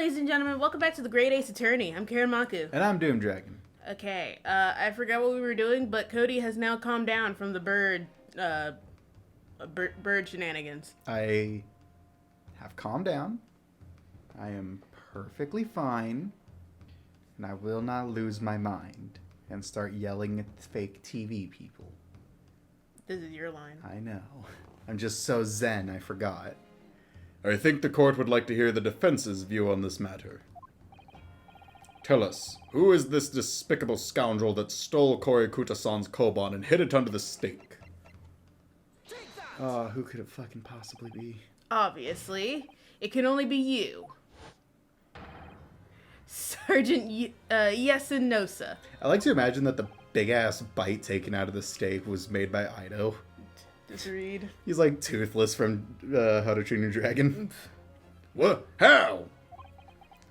ladies and gentlemen. Welcome back to the Great Ace Attorney. I'm Karen Maku. And I'm Doom Dragon. Okay, I forgot what we were doing, but Cody has now calmed down from the bird shenanigans. I have calmed down. I am perfectly fine. And I will not lose my mind and start yelling at fake TV people. This is your line. I know. I'm just so zen, I forgot. I think the court would like to hear the defense's view on this matter. Tell us, who is this despicable scoundrel that stole Korikuta-san's koban and hid it under the stake? Oh, who could it fucking possibly be? Obviously, it can only be you. Sergeant Yasunosa. I like to imagine that the big-ass bite taken out of the steak was made by Ido. Disread. He's like Toothless from How to Train Your Dragon. What? How?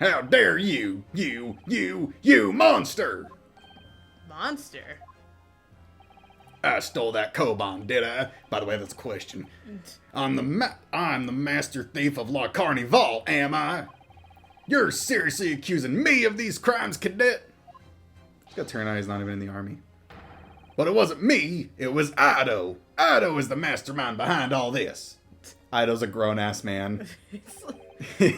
How dare you? You monster! Monster? I stole that koban, did I? By the way, that's a question. I'm the master thief of La Carnival, am I? You're seriously accusing me of these crimes, cadet? He's got turn eyes, not even in the army. But it wasn't me, it was Ido. Ido is the mastermind behind all this. Ido's a grown-ass man. What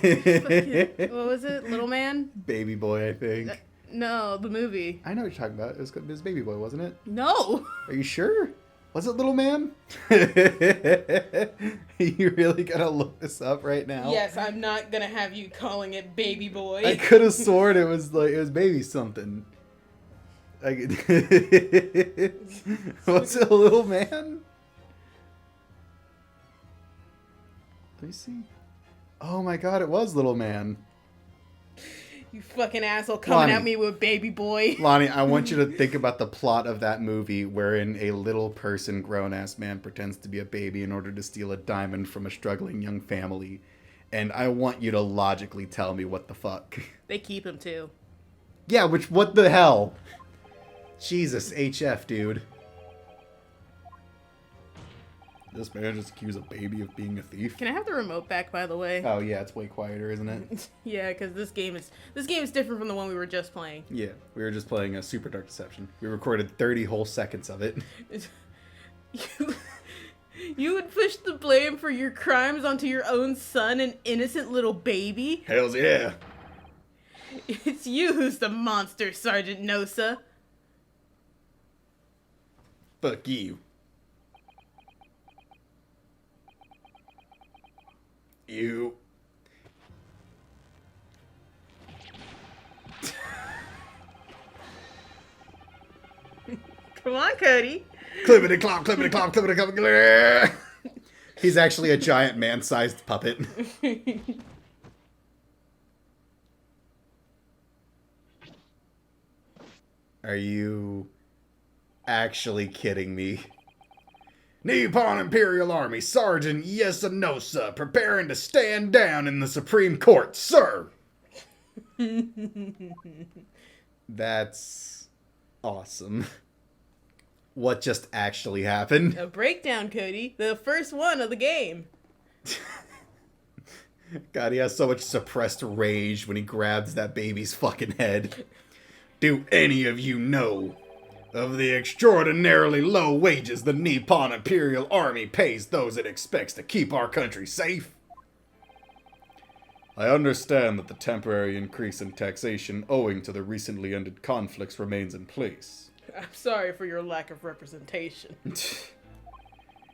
was it? Little Man? Baby Boy, I think. No, the movie. I know what you're talking about. It was Baby Boy, wasn't it? No! Are you sure? Was it Little Man? You really gotta look this up right now? Yes, I'm not gonna have you calling it Baby Boy. I could have sworn it was Baby something. Was it a Little Man? Let me see. Oh my god, it was Little Man. You fucking asshole coming Lonnie. at me with Baby Boy. Lonnie, I want you to think about the plot of that movie wherein a little person, grown-ass man, pretends to be a baby in order to steal a diamond from a struggling young family. And I want you to logically tell me what the fuck. They keep him too. Yeah, what the hell? Jesus, HF, dude. This man just accused a baby of being a thief. Can I have the remote back, by the way? Oh yeah, it's way quieter, isn't it? Yeah, because this game is different from the one we were just playing. Yeah, we were just playing a Super Dark Deception. We recorded 30 whole seconds of it. You would push the blame for your crimes onto your own son, an innocent little baby? Hells yeah. It's you who's the monster, Sergeant Nosa. Fuck you. You. Come on, Cody. Clippity clop, clippity clop, clippity clop. He's actually a giant man-sized puppet. Are you actually kidding me? Nippon Imperial Army Sergeant Yasunosa preparing to stand down in the Supreme Court, sir! That's awesome. What just actually happened? A breakdown, Cody. The first one of the game. God, he has so much suppressed rage when he grabs that baby's fucking head. Do any of you know of the extraordinarily low wages the Nippon Imperial Army pays those it expects to keep our country safe? I understand that the temporary increase in taxation owing to the recently ended conflicts remains in place. I'm sorry for your lack of representation.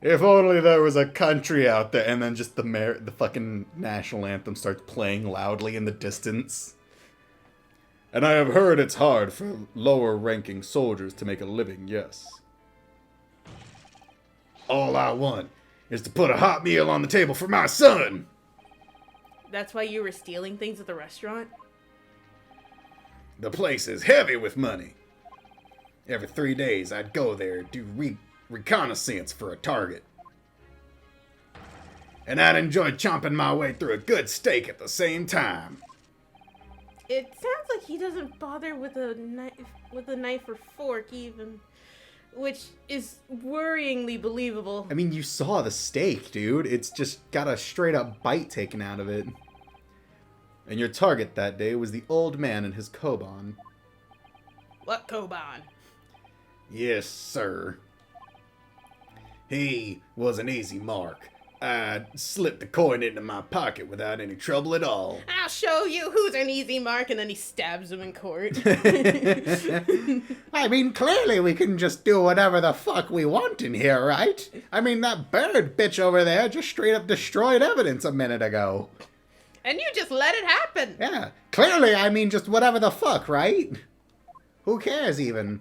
If only there was a country out there, and then just the fucking national anthem starts playing loudly in the distance. And I have heard it's hard for lower-ranking soldiers to make a living, yes. All I want is to put a hot meal on the table for my son! That's why you were stealing things at the restaurant? The place is heavy with money. Every 3 days I'd go there, do reconnaissance for a target. And I'd enjoy chomping my way through a good steak at the same time. It sounds like he doesn't bother with a knife or fork even, which is worryingly believable. I mean, you saw the steak, dude. It's just got a straight up bite taken out of it. And your target that day was the old man and his koban. What Koban? Yes, sir. He was an easy mark. I slipped the coin into my pocket without any trouble at all. I'll show you who's an easy mark, and then he stabs him in court. I mean, clearly we can just do whatever the fuck we want in here, right? I mean, that bird bitch over there just straight up destroyed evidence a minute ago. And you just let it happen. Yeah, clearly, I mean, just whatever the fuck, right? Who cares even?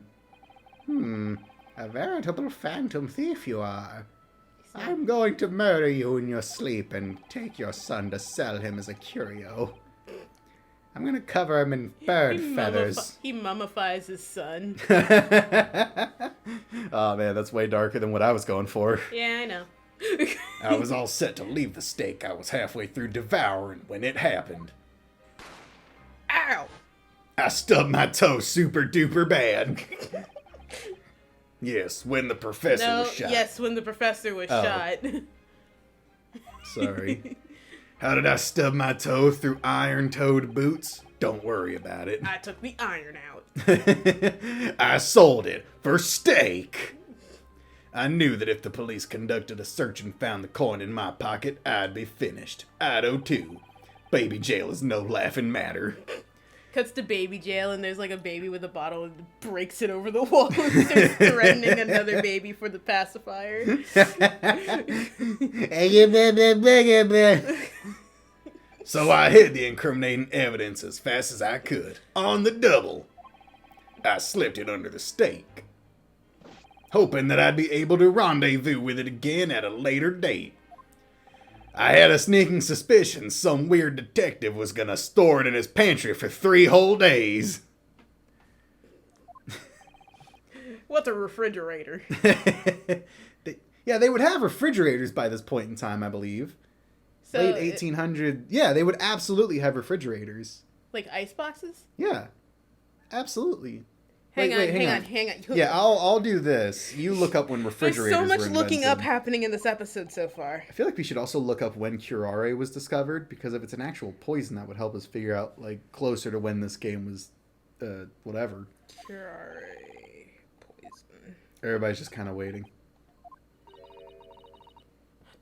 A veritable phantom thief you are. I'm going to murder you in your sleep and take your son to sell him as a curio. I'm gonna cover him in bird feathers. He mummifies his son. Oh man, that's way darker than what I was going for. Yeah, I know. I was all set to leave the steak I was halfway through devouring when it happened. Ow! I stubbed my toe super duper bad. Yes, when the professor was shot. Yes, when the professor was shot. Sorry. How did I stub my toe through iron-toed boots? Don't worry about it. I took the iron out. I sold it for steak. I knew that if the police conducted a search and found the coin in my pocket, I'd be finished. I'd owe too. Baby jail is no laughing matter. Cuts to baby jail, and there's like a baby with a bottle and breaks it over the wall and starts threatening another baby for the pacifier. So I hid the incriminating evidence as fast as I could. On the double. I slipped it under the steak, hoping that I'd be able to rendezvous with it again at a later date. I had a sneaking suspicion some weird detective was gonna store it in his pantry for 3 whole days. What's a refrigerator? Yeah, they would have refrigerators by this point in time, I believe. So Late 1800. Yeah, they would absolutely have refrigerators. like ice boxes? Yeah, absolutely. Hang Wait, on. Yeah, I'll do this. You look up when There's refrigerators so much were looking up invented. happening in this episode so far. I feel like we should also look up when curare was discovered, because if it's an actual poison, that would help us figure out, like, closer to when this game was, whatever. Curare poison. Everybody's just kind of waiting.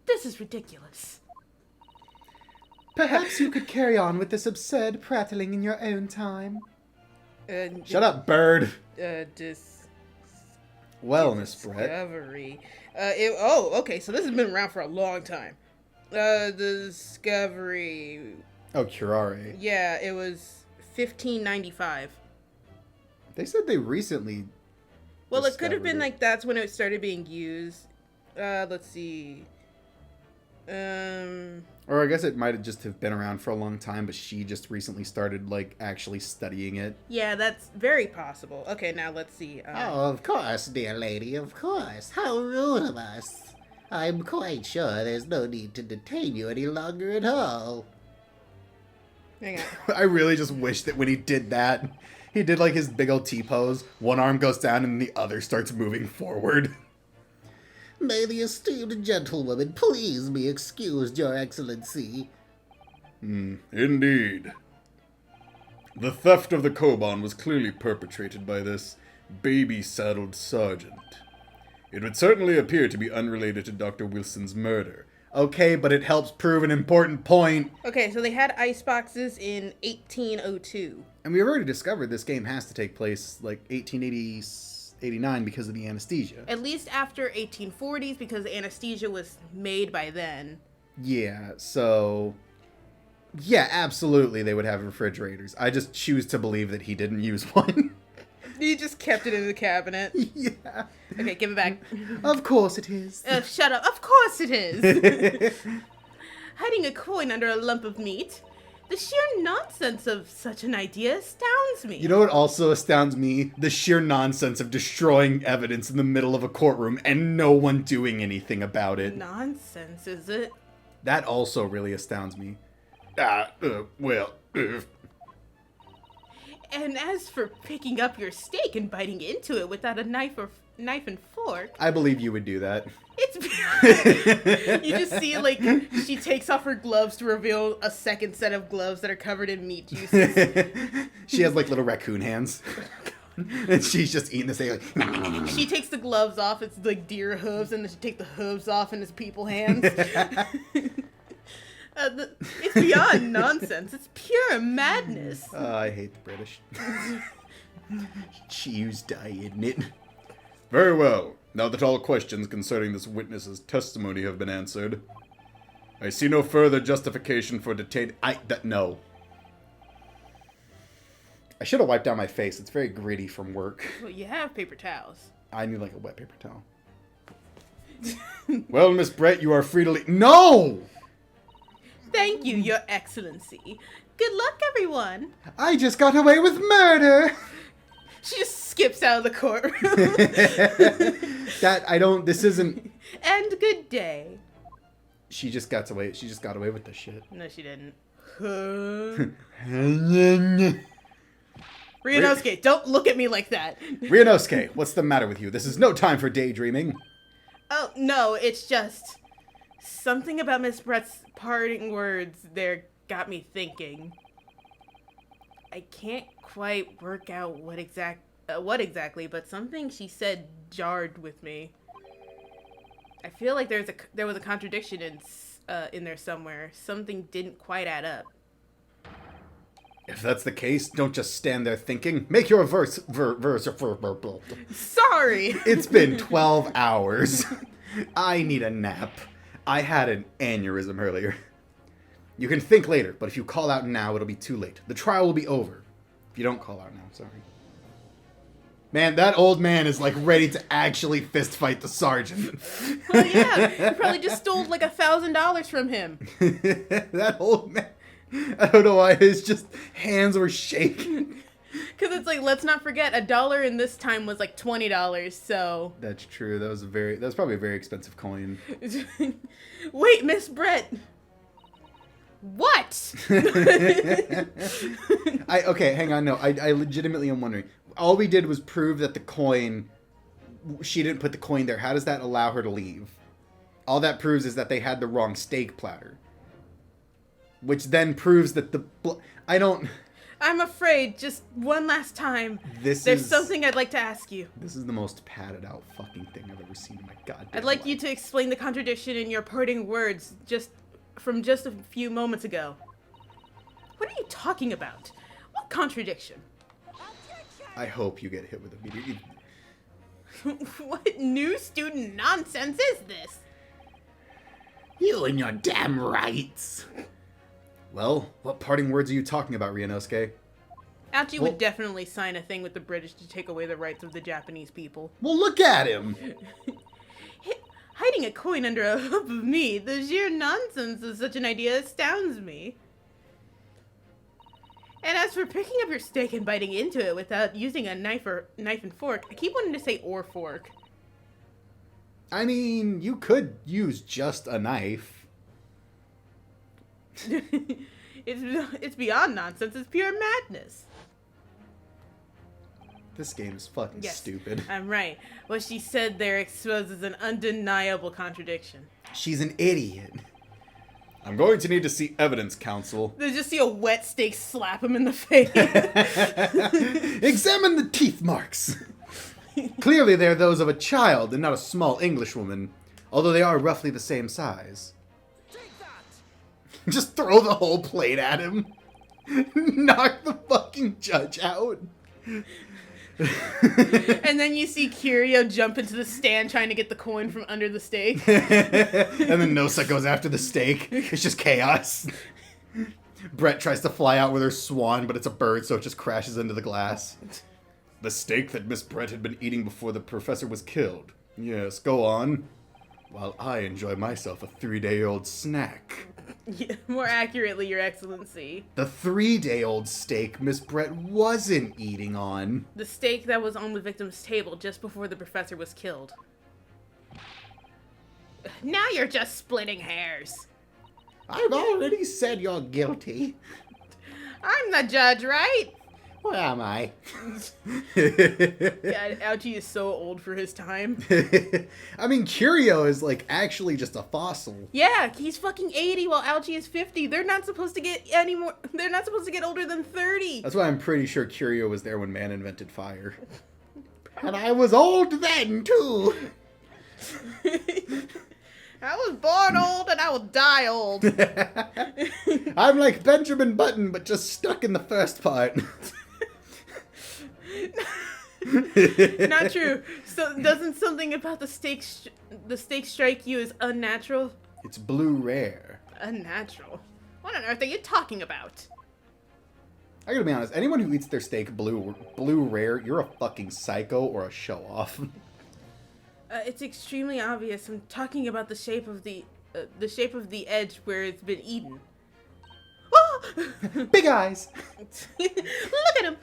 This is ridiculous. Perhaps you could carry on with this absurd prattling in your own time. Shut up, bird! Discovery. Well, Miss Brett. Okay, so this has been around for a long time. Discovery. Oh, curare. Yeah, it was 1595. They said they recently... Well, it could have been discovered it. like that's when it started being used. Let's see. Or I guess it might have just have been around for a long time, but she just recently started, like, actually studying it. Yeah, that's very possible. Okay, now let's see. Oh, of course, dear lady, of course. How rude of us. I'm quite sure there's no need to detain you any longer at all. Hang on. I really just wish that when he did that, he did, like, his big old T-pose. One arm goes down and the other starts moving forward. May the esteemed gentlewoman please be excused, your excellency. Indeed. The theft of the koban was clearly perpetrated by this baby-saddled sergeant. It would certainly appear to be unrelated to Dr. Wilson's murder. Okay, but it helps prove an important point. Okay, so they had ice boxes in 1802. And we've already discovered this game has to take place, like, 1889 because of the anesthesia. At least after 1840s, because anesthesia was made by then. Yeah, so... Yeah, absolutely they would have refrigerators. I just choose to believe that he didn't use one. You just kept it in the cabinet. Yeah. Okay, give it back. Of course it is. Shut up. Of course it is. Hiding a coin under a lump of meat? The sheer nonsense of such an idea astounds me. You know what also astounds me? The sheer nonsense of destroying evidence in the middle of a courtroom and no one doing anything about it. Nonsense, is it? That also really astounds me. And as for picking up your steak and biting into it without a knife and fork, I believe you would do that. It's you just see like she takes off her gloves to reveal a second set of gloves that are covered in meat juices. She has like little raccoon hands. And she's just eating this thing like She takes the gloves off, it's like deer hooves, and then she takes the hooves off and it's people hands. It's beyond nonsense. It's pure madness. I hate the British. Cheese dye, isn't it? Very well. Now that all questions concerning this witness's testimony have been answered, I see no further justification for detaining. No. I should have wiped down my face. It's very gritty from work. Well, you have paper towels. I need like a wet paper towel. Well, Miss Brett, you are free to leave. No! Thank you, Your Excellency. Good luck, everyone. I just got away with murder! She just skips out of the courtroom. This isn't... And good day. She just got away with this shit. No, she didn't. Ryunosuke, don't look at me like that. Ryunosuke, what's the matter with you? This is no time for daydreaming. Oh, no, it's just... something about Miss Brett's parting words there got me thinking. I can't quite work out what exactly, but something she said jarred with me. I feel like there was a contradiction in there somewhere. Something didn't quite add up. If that's the case, don't just stand there thinking. Make your verse. Sorry. It's been 12 hours. I need a nap. I had an aneurysm earlier. You can think later, but if you call out now, it'll be too late. The trial will be over. If you don't call out now, sorry. Man, that old man is like ready to actually fist fight the sergeant. Well, yeah, you probably just stole like $1,000 from him. That old man. I don't know why his just hands were shaking. Because it's like, let's not forget, $1 in this time was like $20, so... That's true. That was probably a very expensive coin. Wait, Miss Brett. What? Okay, hang on. No, I legitimately am wondering. All we did was prove that the coin, she didn't put the coin there. How does that allow her to leave? All that proves is that they had the wrong steak platter. Which then proves that I'm afraid, just one last time, there's something I'd like to ask you. This is the most padded out fucking thing I've ever seen in my goddamn I'd like life. you to explain the contradiction in your parting words from just a few moments ago. What are you talking about? What contradiction? I hope you get hit with a meteor. What new student nonsense is this? You and your damn rights. Well, what parting words are you talking about, Ryunosuke? Ouchie would definitely sign a thing with the British to take away the rights of the Japanese people. Well, look at him! Hiding a coin under a hoop of meat, the sheer nonsense of such an idea astounds me. And as for picking up your steak and biting into it without using a knife and fork, I keep wanting to say or fork. I mean, you could use just a knife. It's beyond nonsense. It's pure madness. This game is fucking stupid. I'm right. What she said there exposes an undeniable contradiction. She's an idiot. I'm going to need to see evidence, counsel. They just see a wet steak slap him in the face. Examine the teeth marks. Clearly they're those of a child and not a small Englishwoman, although they are roughly the same size. Just throw the whole plate at him. Knock the fucking judge out. And then you see Kirio jump into the stand trying to get the coin from under the steak. And then Nosa goes after the steak. It's just chaos. Brett tries to fly out with her swan, but it's a bird, so it just crashes into the glass. The steak that Miss Brett had been eating before the professor was killed. Yes, go on. While I enjoy myself a 3-day-old snack. Yeah, more accurately, Your Excellency. The 3-day-old steak Miss Brett wasn't eating on. The steak that was on the victim's table just before the professor was killed. Now you're just splitting hairs. I've already said you're guilty. I'm the judge, right? Where am I? God, Ouchie is so old for his time. I mean, Curio is like actually just a fossil. Yeah, he's fucking 80 while Ouchie is 50. They're not supposed to get any more. They're not supposed to get older than 30. That's why I'm pretty sure Curio was there when man invented fire. And I was old then, too. I was born old and I will die old. I'm like Benjamin Button, but just stuck in the first part. Not true. So doesn't something about the stake strike you as unnatural? It's blue rare. Unnatural? What on earth are you talking about? I gotta be honest, anyone who eats their steak blue rare, you're a fucking psycho or a show-off. It's extremely obvious. I'm talking about the shape of the edge where it's been eaten. Big eyes! Look at him!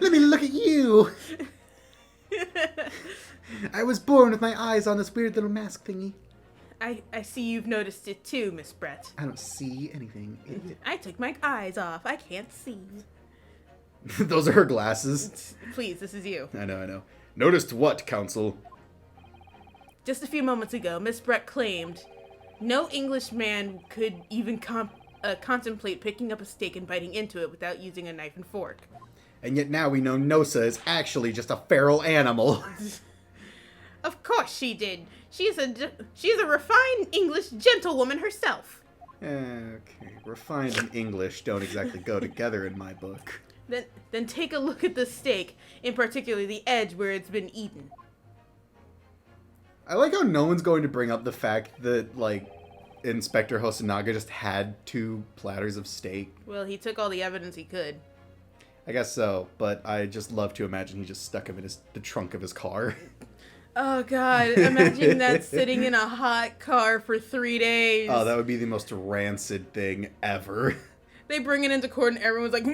Let me look at you! I was born with my eyes on this weird little mask thingy. I see you've noticed it too, Miss Brett. I don't see anything. I took my eyes off. I can't see. Those are her glasses. Please, this is you. I know. Noticed what, Counsel? Just a few moments ago, Miss Brett claimed no Englishman could even contemplate picking up a steak and biting into it without using a knife and fork. And yet now we know Nosa is actually just a feral animal. Of course she did. She's a refined English gentlewoman herself. Okay, refined and English don't exactly go together in my book. Then take a look at the steak, in particular the edge where it's been eaten. I like how no one's going to bring up the fact that, like, Inspector Hosonaga just had 2 platters of steak. Well, he took all the evidence he could. I guess so, but I just love to imagine he just stuck him in the trunk of his car. Oh god, imagine that sitting in a hot car for 3 days. Oh, that would be the most rancid thing ever. They bring it into court and everyone's like,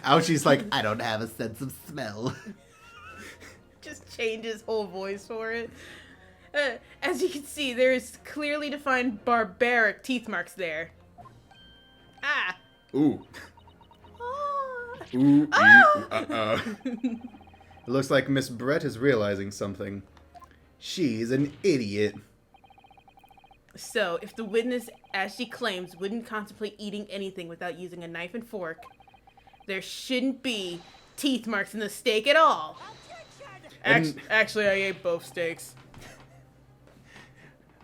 Ouchie's like, I don't have a sense of smell. just change his whole voice for it. As you can see, there is clearly defined barbaric teeth marks there. Ah. ooh. Ah. Ooh, Ah. It looks like Miss Brett is realizing something. She's an idiot. So, if the witness, as she claims, wouldn't contemplate eating anything without using a knife and fork, there shouldn't be teeth marks in the steak at all. Actually, I ate both steaks.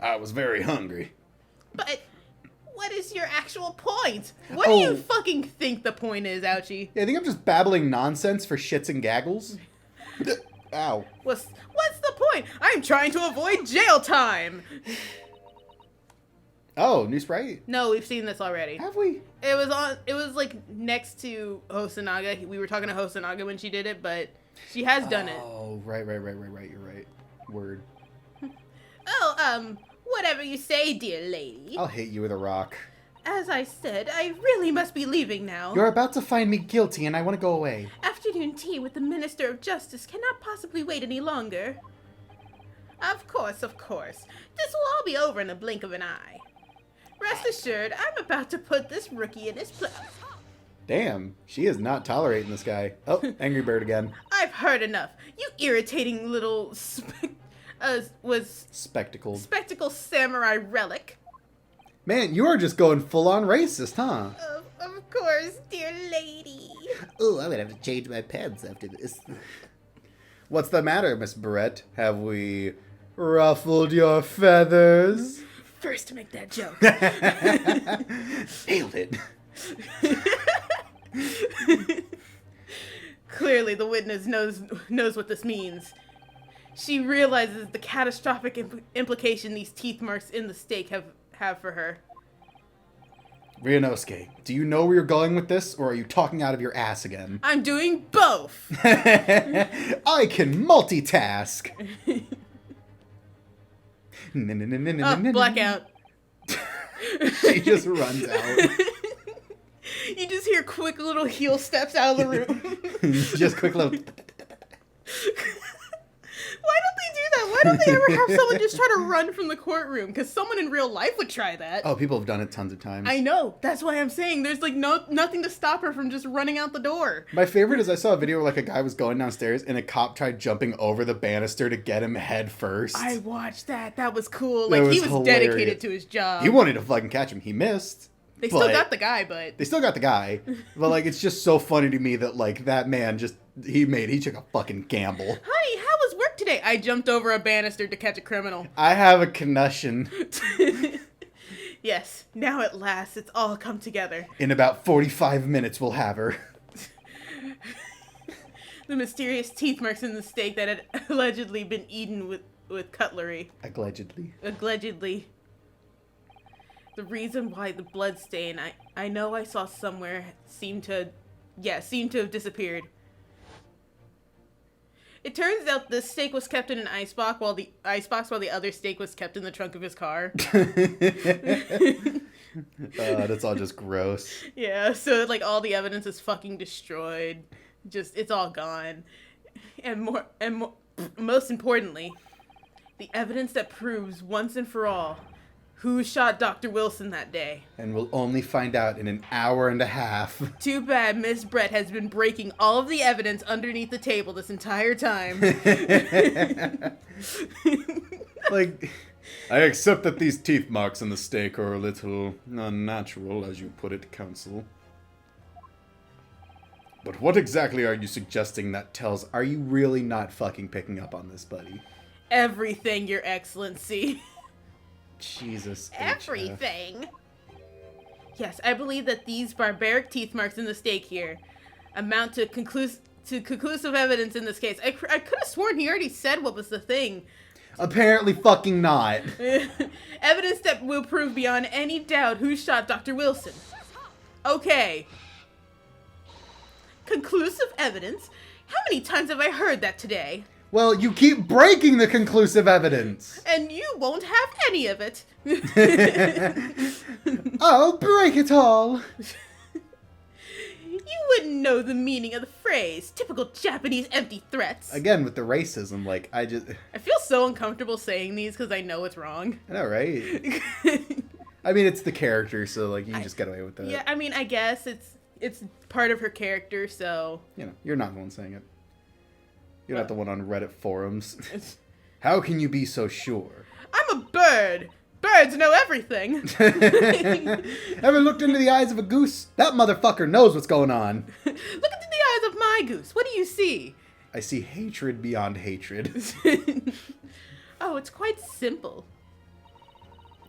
I was very hungry. But what is your actual point? What do you fucking think the point is, Ouchie? Yeah, I think I'm just babbling nonsense for shits and gaggles. Ow. What's the point? I'm trying to avoid jail time. Oh, new Sprite? No, we've seen this already. Have we? It was like next to Hosonaga. We were talking to Hosonaga when she did it, but she has done it. Oh, right. You're right. Word. Oh, whatever you say, dear lady. I'll hit you with a rock. As I said, I really must be leaving now. You're about to find me guilty and I want to go away. Afternoon tea with the Minister of Justice cannot possibly wait any longer. Of course. This will all be over in the blink of an eye. Rest assured, I'm about to put this rookie in his place. Damn, she is not tolerating this guy. Oh, Angry Bird again. I've heard enough. You irritating little Spectacled. spectacle samurai relic. Man, you are just going full on racist, huh? Of course, dear lady. Oh, I'm gonna have to change my pants after this. What's the matter, Miss Brett? Have we ruffled your feathers? First to make that joke. Nailed it. Clearly, the witness knows what this means. She realizes the catastrophic implication these teeth marks in the steak have for her. Ryunosuke, do you know where you're going with this, or are you talking out of your ass again? I'm doing both. I can multitask. Blackout. She just runs out. You just hear quick little heel steps out of the room. Just quick little. Why don't they do that? Why don't they ever have someone just try to run from the courtroom? Because someone in real life would try that. Oh, people have done it tons of times. I know. That's why I'm saying there's like nothing to stop her from just running out the door. My favorite is I saw a video where like a guy was going downstairs and a cop tried jumping over the banister to get him head first. I watched that. That was cool. That Like he was was hilarious. dedicated to his job. He wanted to fucking catch him. He missed. They still but- got the guy, but They still got the guy. But like it's just so funny to me that like that man just he took a fucking gamble. honey, how was work today? I jumped over a banister to catch a criminal. I have a concussion. Yes, now at last it's all come together. In about 45 minutes we'll have her. The mysterious teeth marks in the steak that had allegedly been eaten with cutlery. Allegedly. Allegedly. The reason why the blood stain, I know I saw somewhere, seemed to have disappeared. It turns out the steak was kept in an icebox while the other steak was kept in the trunk of his car. That's all just gross. Yeah, so like all the evidence is fucking destroyed. Just it's all gone. And most importantly, the evidence that proves once and for all who shot Dr. Wilson that day. And we'll only find out in an hour and a half. Too bad Miss Brett has been breaking all of the evidence underneath the table this entire time. Like, I accept that these teeth marks on the steak are a little unnatural, as you put it, counsel. But what exactly are you suggesting that tells? Are you really not fucking picking up on this, buddy? Everything, Your Excellency. Jesus. HF. Everything. Yes, I believe that these barbaric teeth marks in the steak here amount to conclusive evidence in this case. I could have sworn he already said what was the thing. Apparently fucking not. Evidence that will prove beyond any doubt who shot Dr. Wilson. Okay. Conclusive evidence? How many times have I heard that today? Well, you keep breaking the conclusive evidence. And you won't have any of it. I'll break it all. You wouldn't know the meaning of the phrase. Typical Japanese empty threats. Again, with the racism, like, I feel so uncomfortable saying these because I know it's wrong. I know, right? I mean, it's the character, so, like, you just get away with that. Yeah, I mean, I guess it's part of her character, so... You know, you're not the one saying it. You're not the one on Reddit forums. How can you be so sure? I'm a bird. Birds know everything. Ever looked into the eyes of a goose? That motherfucker knows what's going on. Look into the eyes of my goose. What do you see? I see hatred beyond hatred. Oh, it's quite simple.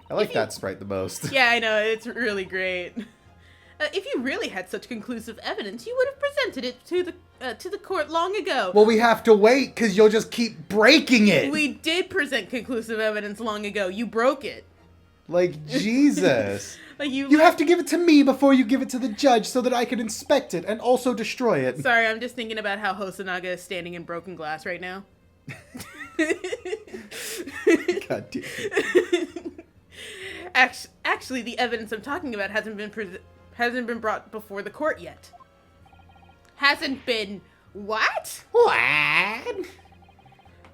I like that sprite the most. Yeah, I know. It's really great. If you really had such conclusive evidence, you would have presented it to the court long ago. Well, we have to wait, because you'll just keep breaking it. We did present conclusive evidence long ago. You broke it. Like, Jesus. Like You have to give it to me before you give it to the judge so that I can inspect it and also destroy it. Sorry, I'm just thinking about how Hosonaga is standing in broken glass right now. God damn it. Actually, the evidence I'm talking about hasn't been brought before the court yet. Hasn't been what? What?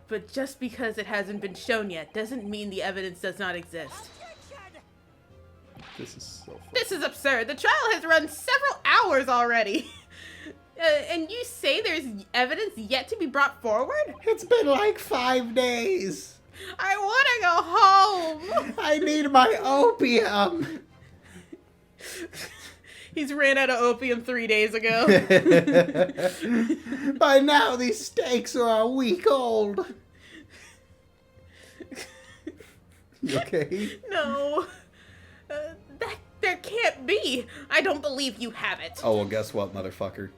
But just because it hasn't been shown yet doesn't mean the evidence does not exist. This is so funny. This is absurd. The trial has run several hours already. And you say there's evidence yet to be brought forward? It's been like 5 days. I want to go home. I need my opium. He's ran out of opium 3 days ago. By now, these steaks are a week old. You okay? No. There can't be. I don't believe you have it. Oh, well, guess what, motherfucker?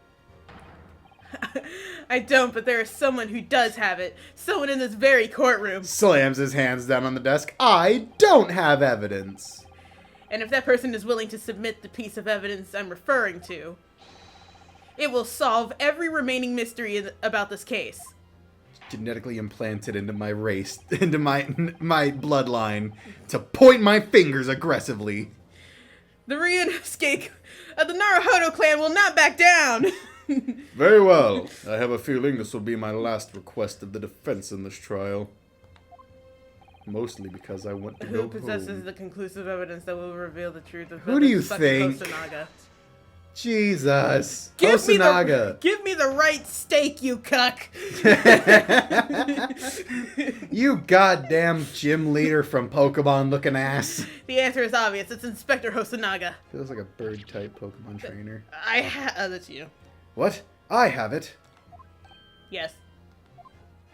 I don't, but there is someone who does have it. Someone in this very courtroom. Slams his hands down on the desk. I don't have evidence. And if that person is willing to submit the piece of evidence I'm referring to, it will solve every remaining mystery about this case. Genetically implanted into my race, into my bloodline, to point my fingers aggressively. The Ryunosuke of the Naruhodo clan will not back down. Very well. I have a feeling this will be my last request of the defense in this trial. Mostly because I want to Who go possesses home. the conclusive evidence that will reveal the truth of Who do you fucking think? Hosonaga? Jesus. Give me Hosonaga. the right steak, you cuck. You goddamn gym leader from Pokemon looking ass. The answer is obvious. It's Inspector Hosonaga. Feels like a bird type Pokemon trainer. That's you. What? I have it. Yes.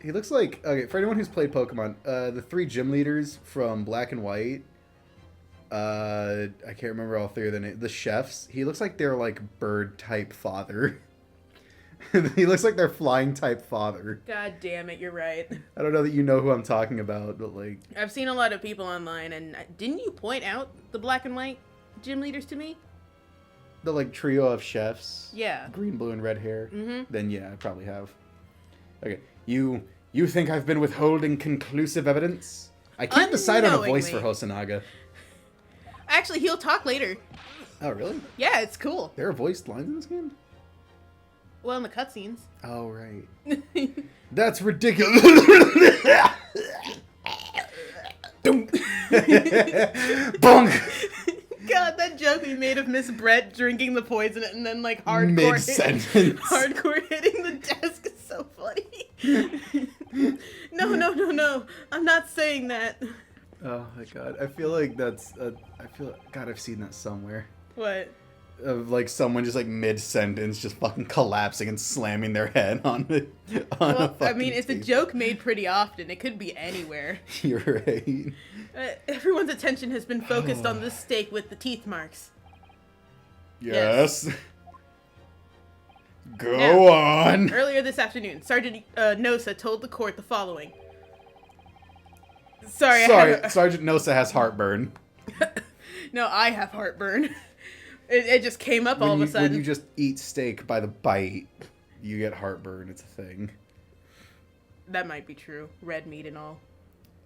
He looks like, okay, for anyone who's played Pokemon, the 3 gym leaders from Black and White, I can't remember all 3 of the names, the chefs, he looks like they're like bird type father. He looks like their flying type father. God damn it, you're right. I don't know that you know who I'm talking about, but like, I've seen a lot of people online, and didn't you point out the Black and White gym leaders to me? the like trio of chefs, Yeah. green, blue, and red hair, Mm-hmm. then yeah, I probably have. Okay, you think I've been withholding conclusive evidence? I can't decide on a voice for Unknowingly. Hosonaga. Actually, he'll talk later. Oh, really? Yeah, it's cool. There are voiced lines in this game? Well, in the cutscenes. Oh, right. That's ridiculous. Bonk! God, that joke we made of Miss Brett drinking the poison and then like hardcore Mid-sentence. hardcore hitting the desk is so funny. No. I'm not saying that. Oh my god. I feel like that's... God, I've seen that somewhere. What? Of like someone just like mid-sentence just fucking collapsing and slamming their head on it. Well, I mean, it's a joke made pretty often. It could be anywhere. You're right. Everyone's attention has been focused on this steak with the teeth marks. Yes. Go Now, on. Earlier this afternoon, Sergeant Nosa told the court the following. Sorry, Sergeant Nosa has heartburn. No, I have heartburn. It just came up all of a sudden. When you just eat steak by the bite, you get heartburn. It's a thing. That might be true. Red meat and all.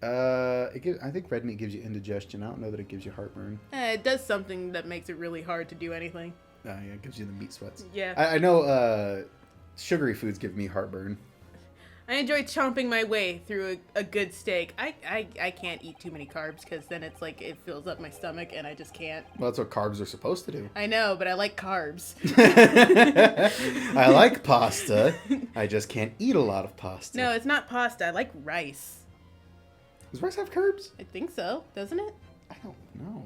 I think red meat gives you indigestion. I don't know that it gives you heartburn. It does something that makes it really hard to do anything. Yeah, it gives you the meat sweats. Yeah. I know sugary foods give me heartburn. I enjoy chomping my way through a good steak. I can't eat too many carbs because then it's like it fills up my stomach and I just can't. Well, that's what carbs are supposed to do. I know, but I like carbs. I like pasta. I just can't eat a lot of pasta. No, it's not pasta. I like rice. Does rice have carbs? I think so, doesn't it? I don't know.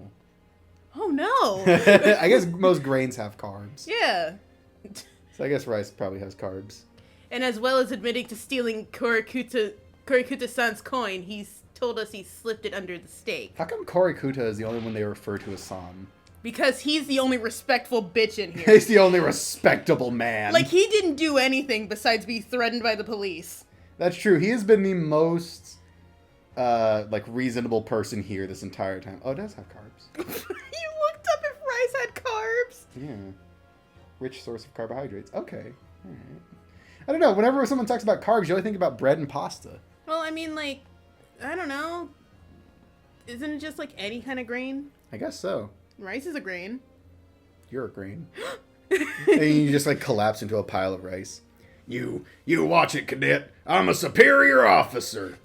Oh no. I guess most grains have carbs. Yeah. So I guess rice probably has carbs. And as well as admitting to stealing Korikuta-san's coin, he's told us he slipped it under the steak. How come Korikuta is the only one they refer to as San? Because he's the only respectful bitch in here. He's the only respectable man. Like, he didn't do anything besides be threatened by the police. That's true. He has been the most, reasonable person here this entire time. Oh, it does have carbs. You looked up if rice had carbs? Yeah. Rich source of carbohydrates. Okay. All right. I don't know. Whenever someone talks about carbs, you only think about bread and pasta. Well, I mean, like, I don't know. Isn't it just like any kind of grain? I guess so. Rice is a grain. You're a grain. And you just, collapse into a pile of rice. You watch it, cadet. I'm a superior officer.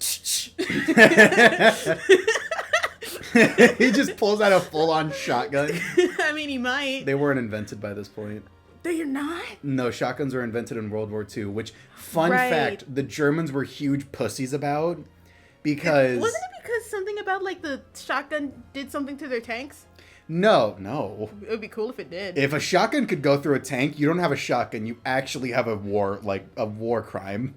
He just pulls out a full-on shotgun. I mean, he might. They weren't invented by this point. They're not? No, shotguns were invented in World War II, which, fun Right. fact, the Germans were huge pussies about because... Wasn't it because something about, like, the shotgun did something to their tanks? No. It would be cool if it did. If a shotgun could go through a tank, you don't have a shotgun, you actually have a war crime.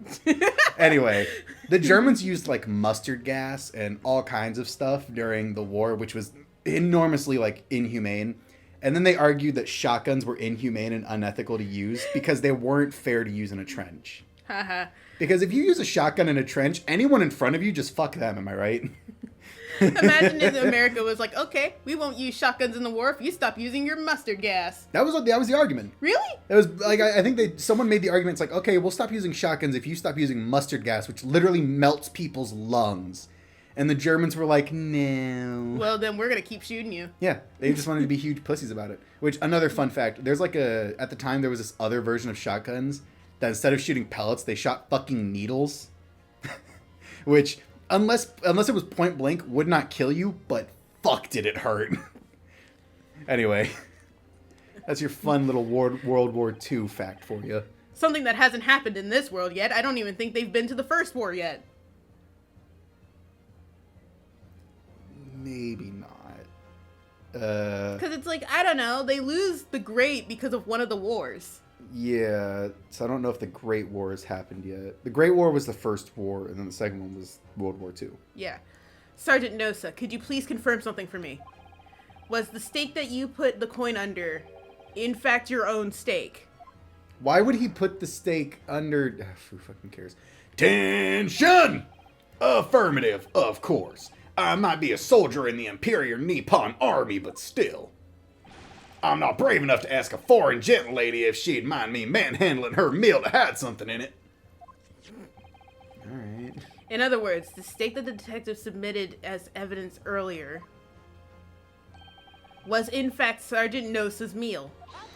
Anyway, the Germans used, mustard gas and all kinds of stuff during the war, which was enormously, inhumane. And then they argued that shotguns were inhumane and unethical to use because they weren't fair to use in a trench. Haha. Because if you use a shotgun in a trench, anyone in front of you, just fuck them, am I right? Imagine if America was like, okay, we won't use shotguns in the war if you stop using your mustard gas. That was the argument. Really? It was I think someone made the argument, it's okay, we'll stop using shotguns if you stop using mustard gas, which literally melts people's lungs. And the Germans were like, no. Well, then we're going to keep shooting you. Yeah, they just wanted to be huge pussies about it. Which, another fun fact, there's at the time there was this other version of shotguns that instead of shooting pellets, they shot fucking needles. Which, unless it was point blank, would not kill you, but fuck did it hurt. Anyway, that's your fun little World War II fact for you. Something that hasn't happened in this world yet. I don't even think they've been to the First War yet. Maybe not. Because it's like, I don't know, they lose the Great because of one of the wars. Yeah, so I don't know if the Great War has happened yet. The Great War was the first war, and then the second one was World War II. Yeah. Sergeant Nosa, could you please confirm something for me? Was the stake that you put the coin under, in fact, your own stake? Why would he put the stake under... who fucking cares? Tension! Affirmative, of course. I might be a soldier in the Imperial Nippon Army, but still. I'm not brave enough to ask a foreign gentlelady if she'd mind me manhandling her meal to hide something in it. Alright. In other words, the stake that the detective submitted as evidence earlier was in fact Sergeant Nosa's meal.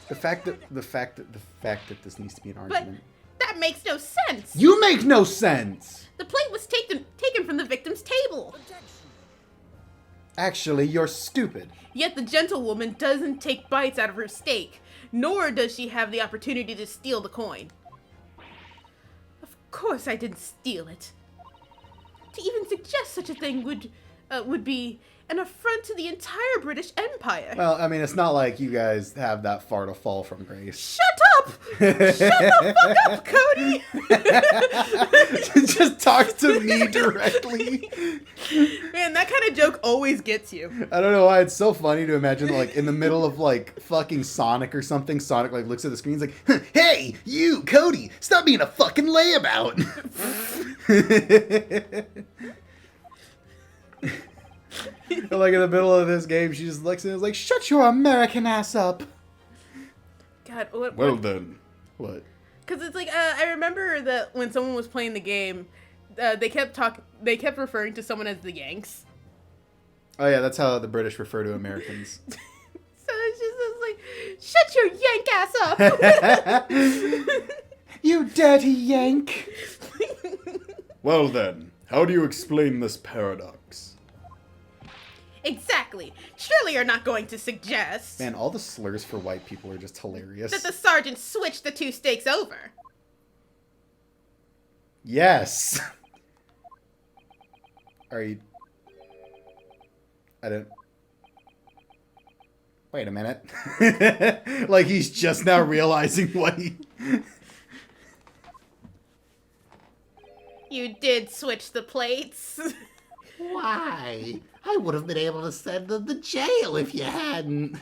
The fact that this needs to be an But argument. that makes no sense! You make no sense! The plate was taken from the victim's table. Actually, you're stupid. Yet the gentlewoman doesn't take bites out of her steak, nor does she have the opportunity to steal the coin. Of course I didn't steal it. To even suggest such a thing would be an affront to the entire British Empire. Well, I mean, it's not like you guys have that far to fall from grace. Shut up! Shut the fuck up, Cody! Just talk to me directly. Man, that kind of joke always gets you. I don't know why it's so funny to imagine, like, in the middle of, like, fucking Sonic or something, Sonic, like, looks at the screen, he's like, hey, you, Cody, stop being a fucking layabout. And, like, in the middle of this game, she just looks and is like, shut your American ass up. God, what? Well then. What? Because it's like, I remember that when someone was playing the game, they kept referring to someone as the Yanks. Oh, yeah, that's how the British refer to Americans. So it's just like, shut your Yank ass up! You dirty Yank. Well then, how do you explain this paradox? Exactly. Surely you're not going to suggest Man, all the slurs for white people are just hilarious. that the sergeant switched the two stakes over. Yes. Are you... I don't... Wait a minute. Like he's just now realizing what he... You did switch the plates. Why? I would have been able to send them to jail if you hadn't.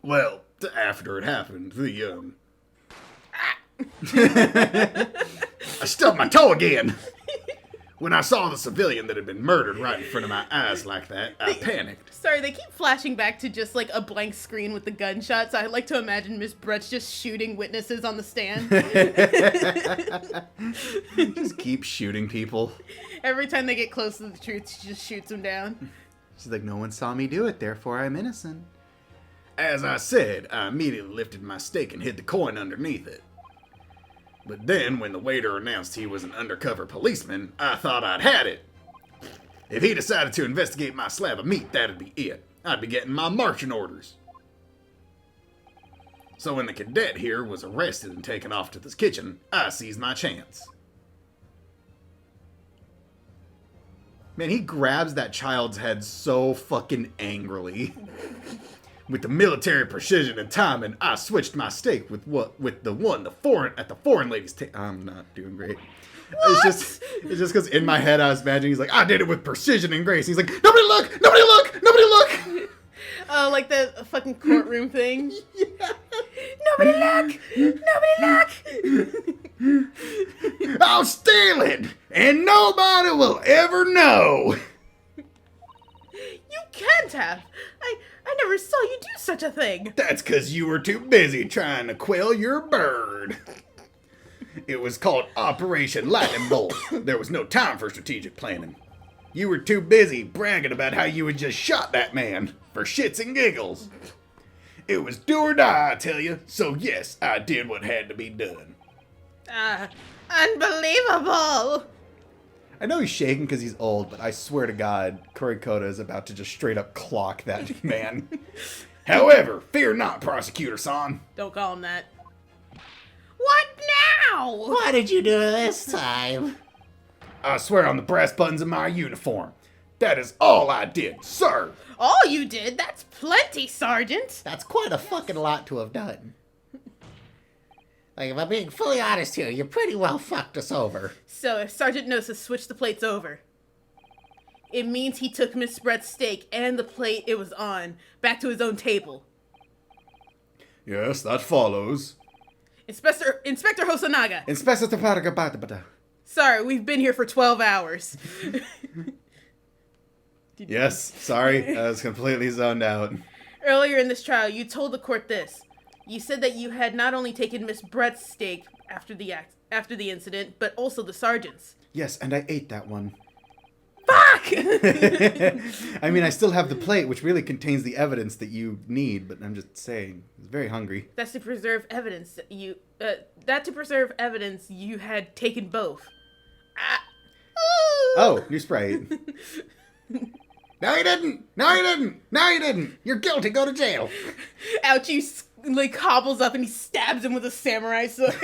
Well, after it happened, I stubbed my toe again. When I saw the civilian that had been murdered right in front of my eyes like that, I panicked. Sorry, they keep flashing back to just like a blank screen with the gunshots. I like to imagine Miss Brutz just shooting witnesses on the stand. Just keep shooting people. Every time they get close to the truth, she just shoots them down. She's like, no one saw me do it, therefore I'm innocent. As I said, I immediately lifted my stake and hid the coin underneath it. But then, when the waiter announced he was an undercover policeman, I thought I'd had it. If he decided to investigate my slab of meat, that'd be it. I'd be getting my marching orders. So when the cadet here was arrested and taken off to this kitchen, I seized my chance. Man, he grabs that child's head so fucking angrily. With the military precision and timing, I switched my stake with the foreign lady's I'm not doing great. What? It's just because in my head I was imagining he's like, I did it with precision and grace. He's like, nobody look! Nobody look! Nobody look! Oh, like the fucking courtroom thing? Yeah. Nobody look! Nobody look! I'll steal it, and nobody will ever know. You can't have. I never saw you do such a thing. That's 'cause you were too busy trying to quell your bird. It was called Operation Lightning Bolt. There was no time for strategic planning. You were too busy bragging about how you had just shot that man for shits and giggles. It was do or die, I tell you. So yes, I did what had to be done. Unbelievable. I know he's shaking because he's old, but I swear to God, Kurikoda is about to just straight up clock that man. However, fear not, Prosecutor-san. Don't call him that. What now? What did you do this time? I swear on the brass buttons of my uniform. That is all I did, sir. All you did? That's plenty, Sergeant. That's quite a fucking lot to have done. Like, if I'm being fully honest here, you pretty well fucked us over. So if Sergeant knows to switch the plates over, it means he took Miss Brett's steak and the plate it was on back to his own table. Yes, that follows. Inspector Hosonaga. Inspector Taparagabata. Sorry, we've been here for 12 hours. Yes, sorry, I was completely zoned out. Earlier in this trial, you told the court this. You said that you had not only taken Miss Brett's steak after the incident, but also the sergeant's. Yes, and I ate that one. Fuck! I mean, I still have the plate, which really contains the evidence that you need, but I'm just saying, I was very hungry. That's to preserve evidence that you had taken both. Ah. Oh, new Sprite. No, you didn't. No, you didn't. No, you didn't. You're guilty. Go to jail. Ouchie hobbles up and he stabs him with a samurai sword.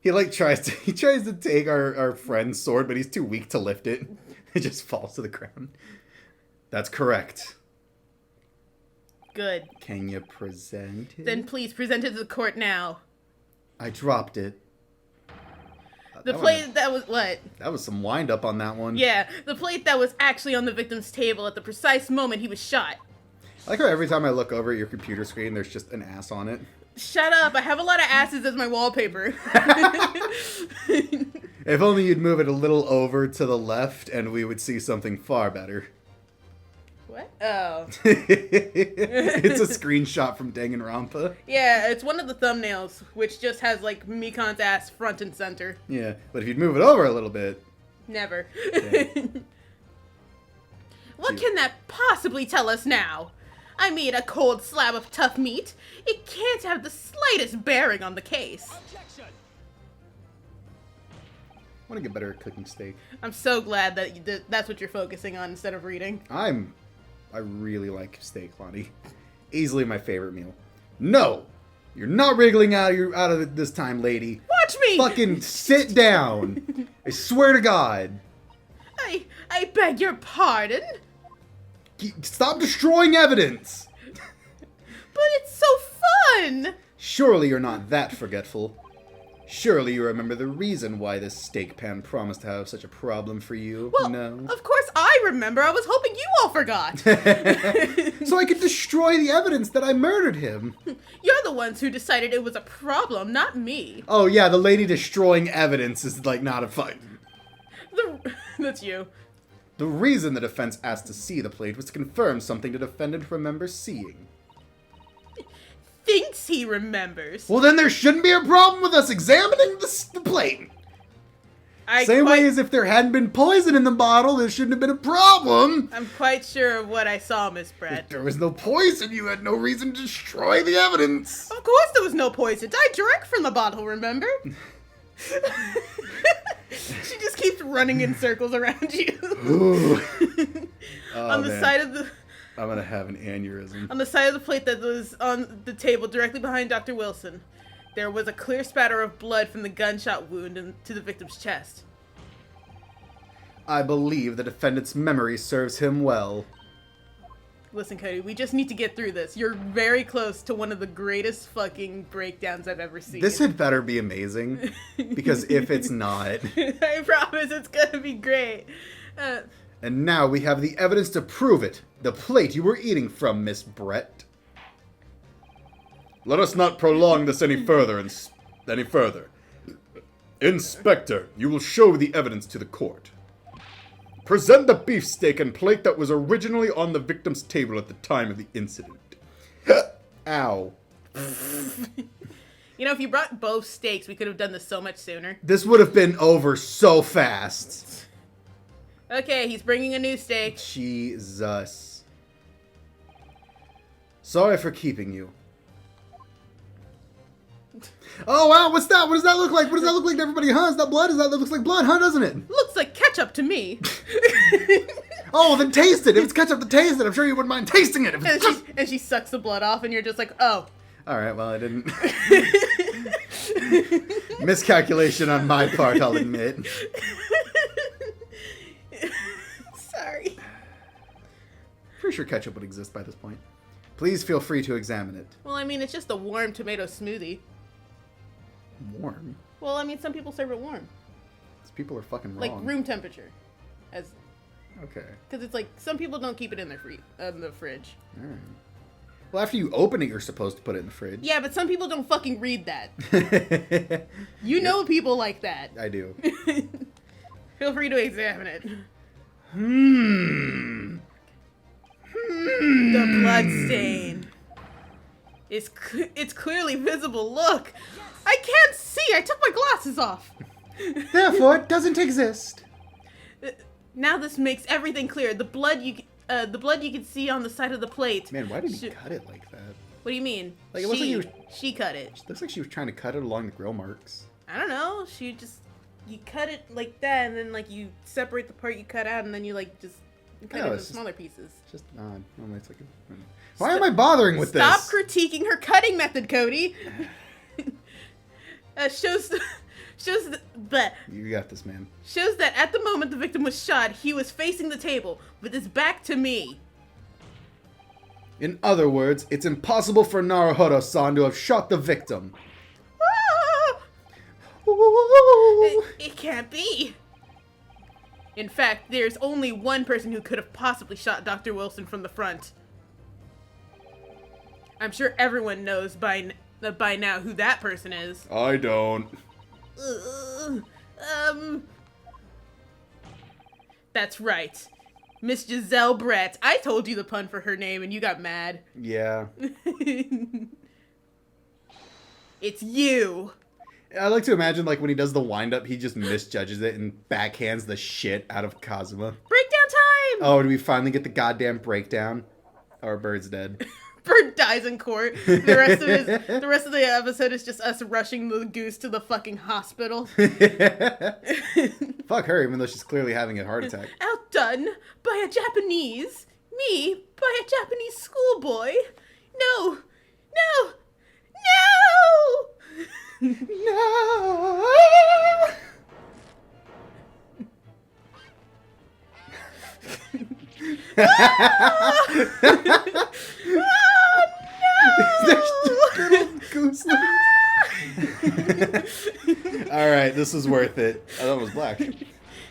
He tries to take our friend's sword, but he's too weak to lift it. It just falls to the ground. That's correct. Good. Can you present it? Then please present it to the court now. I dropped it. The plate that was what? That was some wind up on that one. Yeah, the plate that was actually on the victim's table at the precise moment he was shot. I like how every time I look over at your computer screen, there's just an ass on it. Shut up, I have a lot of asses as my wallpaper. If only you'd move it a little over to the left and we would see something far better. What? Oh. It's a screenshot from Danganronpa. Yeah, it's one of the thumbnails, which just has, like, Mikan's ass front and center. Yeah, but if you'd move it over a little bit... Never. Yeah. What can that possibly tell us now? I mean, a cold slab of tough meat. It can't have the slightest bearing on the case. I want to get better at cooking steak. I'm so glad that that's what you're focusing on instead of reading. I really like steak, Lonnie. Easily my favorite meal. No! You're not wriggling out of it this time, lady. Watch me! Fucking sit down! I swear to God. I beg your pardon? Stop destroying evidence! But it's so fun! Surely you're not that forgetful. Surely you remember the reason why this steak pan promised to have such a problem for you. Well, no? of course I remember. I was hoping you all forgot. So I could destroy the evidence that I murdered him. You're the ones who decided it was a problem, not me. Oh yeah, the lady destroying evidence is like not a fight. That's you. The reason the defense asked to see the plate was to confirm something the defendant remembers seeing. Thinks he remembers. Well, then there shouldn't be a problem with us examining the plate. Same way as if there hadn't been poison in the bottle, there shouldn't have been a problem. I'm quite sure of what I saw, Miss Brett. If there was no poison, you had no reason to destroy the evidence. Of course there was no poison. I drank from the bottle, remember? She just keeps running in circles around you. Oh, On the man. side of the... I'm gonna have an aneurysm. On the side of the plate that was on the table directly behind Dr. Wilson, there was a clear spatter of blood from the gunshot wound to the victim's chest. I believe the defendant's memory serves him well. Listen, Cody, we just need to get through this. You're very close to one of the greatest fucking breakdowns I've ever seen. This had better be amazing, because if it's not... I promise it's gonna be great. And now we have the evidence to prove it. The plate you were eating from, Miss Brett. Let us not prolong this any further. Inspector, you will show the evidence to the court. Present the beefsteak and plate that was originally on the victim's table at the time of the incident. Ow. You know, if you brought both steaks, we could have done this so much sooner. This would have been over so fast. Okay, he's bringing a new steak. Jesus. Sorry for keeping you. Oh, wow, what's that? What does that look like? What does that look like to everybody, huh? Is that blood? That looks like blood, huh, doesn't it? Looks like ketchup to me. Oh, then taste it. If it's ketchup, to taste it. I'm sure you wouldn't mind tasting it. If it's and she sucks the blood off, and you're just like, oh. All right, well, I didn't. Miscalculation on my part, I'll admit. Sorry. Pretty sure ketchup would exist by this point. Please feel free to examine it. Well, I mean, it's just a warm tomato smoothie. Warm? Well, I mean, some people serve it warm. These people are fucking wrong. Like room temperature. Okay. Because it's like, some people don't keep it in the fridge. All right. Well, after you open it, you're supposed to put it in the fridge. Yeah, but some people don't fucking read that. You know people like that. I do. Feel free to examine it. The blood stain. It's clearly visible. Look, I can't see. I took my glasses off. Therefore, it doesn't exist. Now this makes everything clear. The blood you can see on the side of the plate. Man, why did he cut it like that? What do you mean? Like, it looks like she cut it. Looks like she was trying to cut it along the grill marks. I don't know. You cut it like that, and then like you separate the part you cut out, and then you like just cut it into smaller pieces. It's just odd. It's like why am I bothering with Stop this? critiquing her cutting method, Cody. Shows You got this, man. Shows that at the moment the victim was shot, he was facing the table with his back to me. In other words, it's impossible for Naruhodo-san to have shot the victim. Ah! It can't be. In fact, there's only one person who could have possibly shot Dr. Wilson from the front. I'm sure everyone knows by now who that person is. I don't. That's right. Miss Giselle Brett. I told you the pun for her name and you got mad. Yeah. It's you. I like to imagine, like, when he does the wind-up, he just misjudges it and backhands the shit out of Kazuma. Breakdown time! Oh, did we finally get the goddamn breakdown? Our bird's dead. Bird dies in court. The rest of the episode is just us rushing the goose to the fucking hospital. Fuck her, even though she's clearly having a heart attack. Outdone by a Japanese. Me by a Japanese schoolboy. No. No. No! No! All right, this is worth it. Oh, that was black.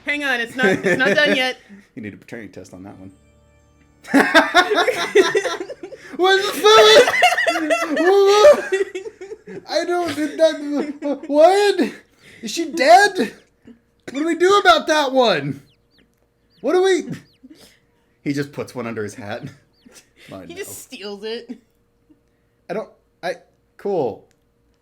Hang on, it's not done yet. You need a paternity test on that one. What the fuck? I don't. What? Is she dead? What do we do about that one? What do we? He just puts one under his hat. He just steals it. Cool.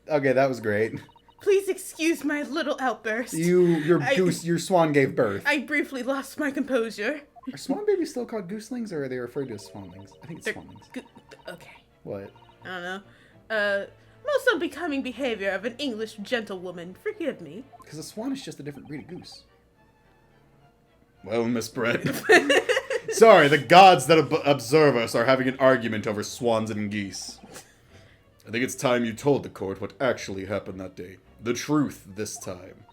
Okay, that was great. Please excuse my little outburst. Your swan gave birth. I briefly lost my composure. Are swan babies still called gooselings, or are they referred to as swanlings? I think it's swanlings. Okay. What? I don't know. Most unbecoming behavior of an English gentlewoman. Forgive me. Because a swan is just a different breed of goose. Well, Miss Brett. Sorry, the gods that observe us are having an argument over swans and geese. I think it's time you told the court what actually happened that day. The truth this time.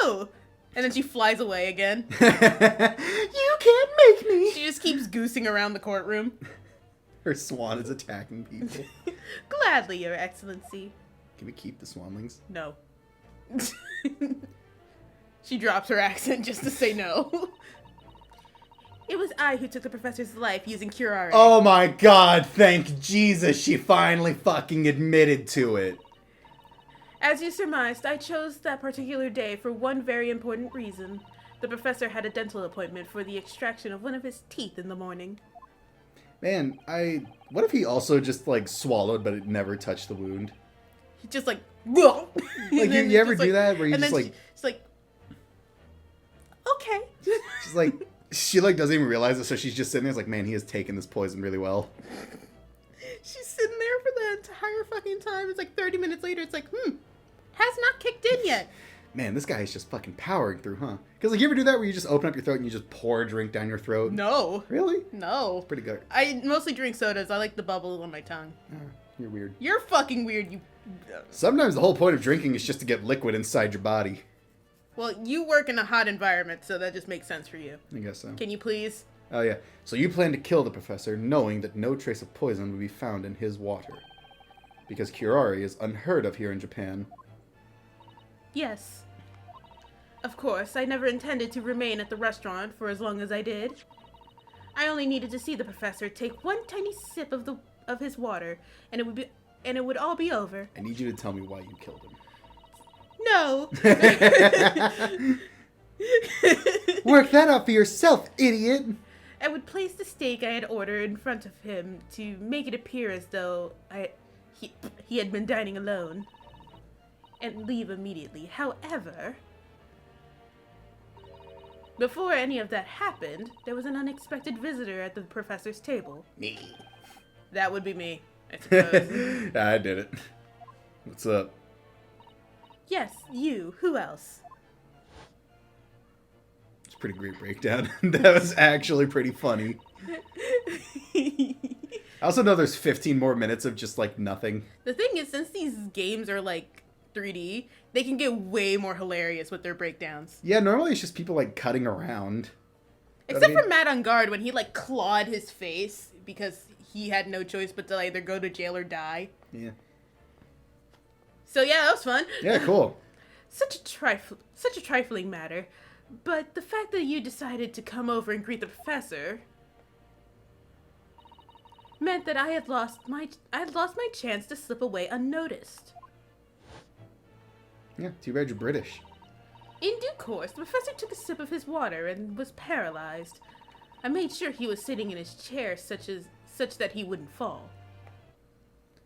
No! And then she flies away again. You can't make me! She just keeps goosing around the courtroom. Her swan is attacking people. Gladly, Your Excellency. Can we keep the swanlings? No. She drops her accent just to say no. It was I who took the professor's life using curare. Oh my god, thank Jesus she finally fucking admitted to it. As you surmised, I chose that particular day for one very important reason. The professor had a dental appointment for the extraction of one of his teeth in the morning. Man, what if he also just, like, swallowed but it never touched the wound? He just like, whoa! Like, you ever do that where you just, like... She's like, okay. She's like... She, like, doesn't even realize it, so she's just sitting there. It's like, man, he has taken this poison really well. She's sitting there for the entire fucking time. It's like 30 minutes later. It's like, has not kicked in yet. Man, this guy is just fucking powering through, huh? Because, like, you ever do that where you just open up your throat and you just pour a drink down your throat? No. Really? No. Pretty good. I mostly drink sodas. I like the bubble on my tongue. You're weird. You're fucking weird, you... Sometimes the whole point of drinking is just to get liquid inside your body. Well, you work in a hot environment, so that just makes sense for you. I guess so. Can you please? Oh, yeah. So you plan to kill the professor, knowing that no trace of poison would be found in his water. Because curare is unheard of here in Japan. Yes. Of course, I never intended to remain at the restaurant for as long as I did. I only needed to see the professor take one tiny sip of his water, and it would all be over. I need you to tell me why you killed him. No. Work that out for yourself, idiot! I would place the steak I had ordered in front of him to make it appear as though he had been dining alone, and leave immediately. However, before any of that happened, there was an unexpected visitor at the professor's table. Me. That would be me, I suppose. I did it. What's up? Yes, you. Who else? It's a pretty great breakdown. That was actually pretty funny. I also know there's 15 more minutes of just, like, nothing. The thing is, since these games are, like, 3D, they can get way more hilarious with their breakdowns. Yeah, normally it's just people, like, cutting around. Except for Matt on Guard, when he, like, clawed his face because he had no choice but to either go to jail or die. Yeah. So, yeah, that was fun. Yeah, cool. Such a trifling matter. But the fact that you decided to come over and greet the professor meant that I had lost my chance to slip away unnoticed. Yeah, too bad you're British. In due course, the professor took a sip of his water and was paralyzed. I made sure he was sitting in his chair such that he wouldn't fall.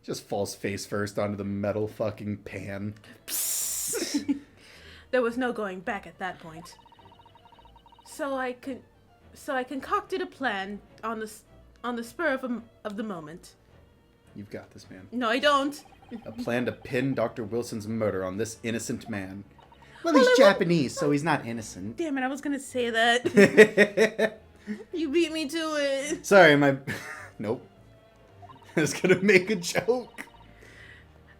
Just falls face first onto the metal fucking pan. There was no going back at that point. So I concocted a plan on the spur of the moment. You've got this, man. No, I don't. A plan to pin Dr. Wilson's murder on this innocent man. Well, he's Japanese, so he's not innocent. Damn it, I was gonna say that. You beat me to it. Sorry, Nope. I was gonna make a joke.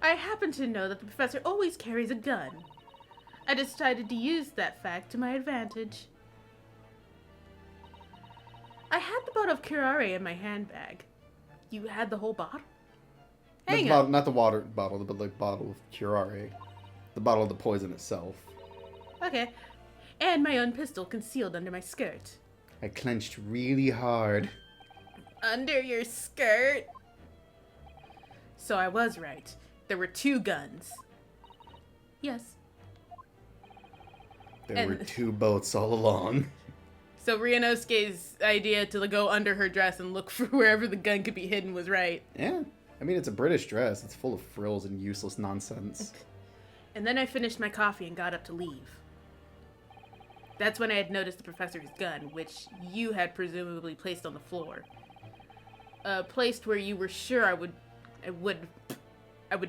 I happen to know that the professor always carries a gun. I decided to use that fact to my advantage. I had the bottle of curare in my handbag. You had the whole bottle? Hang on. Not the water bottle, but the bottle of curare. The bottle of the poison itself. Okay. And my own pistol concealed under my skirt. I clenched really hard. Under your skirt? So I was right. There were 2 guns. Yes. There were 2 boats all along. So Ryunosuke's idea to go under her dress and look for wherever the gun could be hidden was right. Yeah. I mean, it's a British dress. It's full of frills and useless nonsense. And then I finished my coffee and got up to leave. That's when I had noticed the professor's gun, which you had presumably placed on the floor. Placed where you were sure I would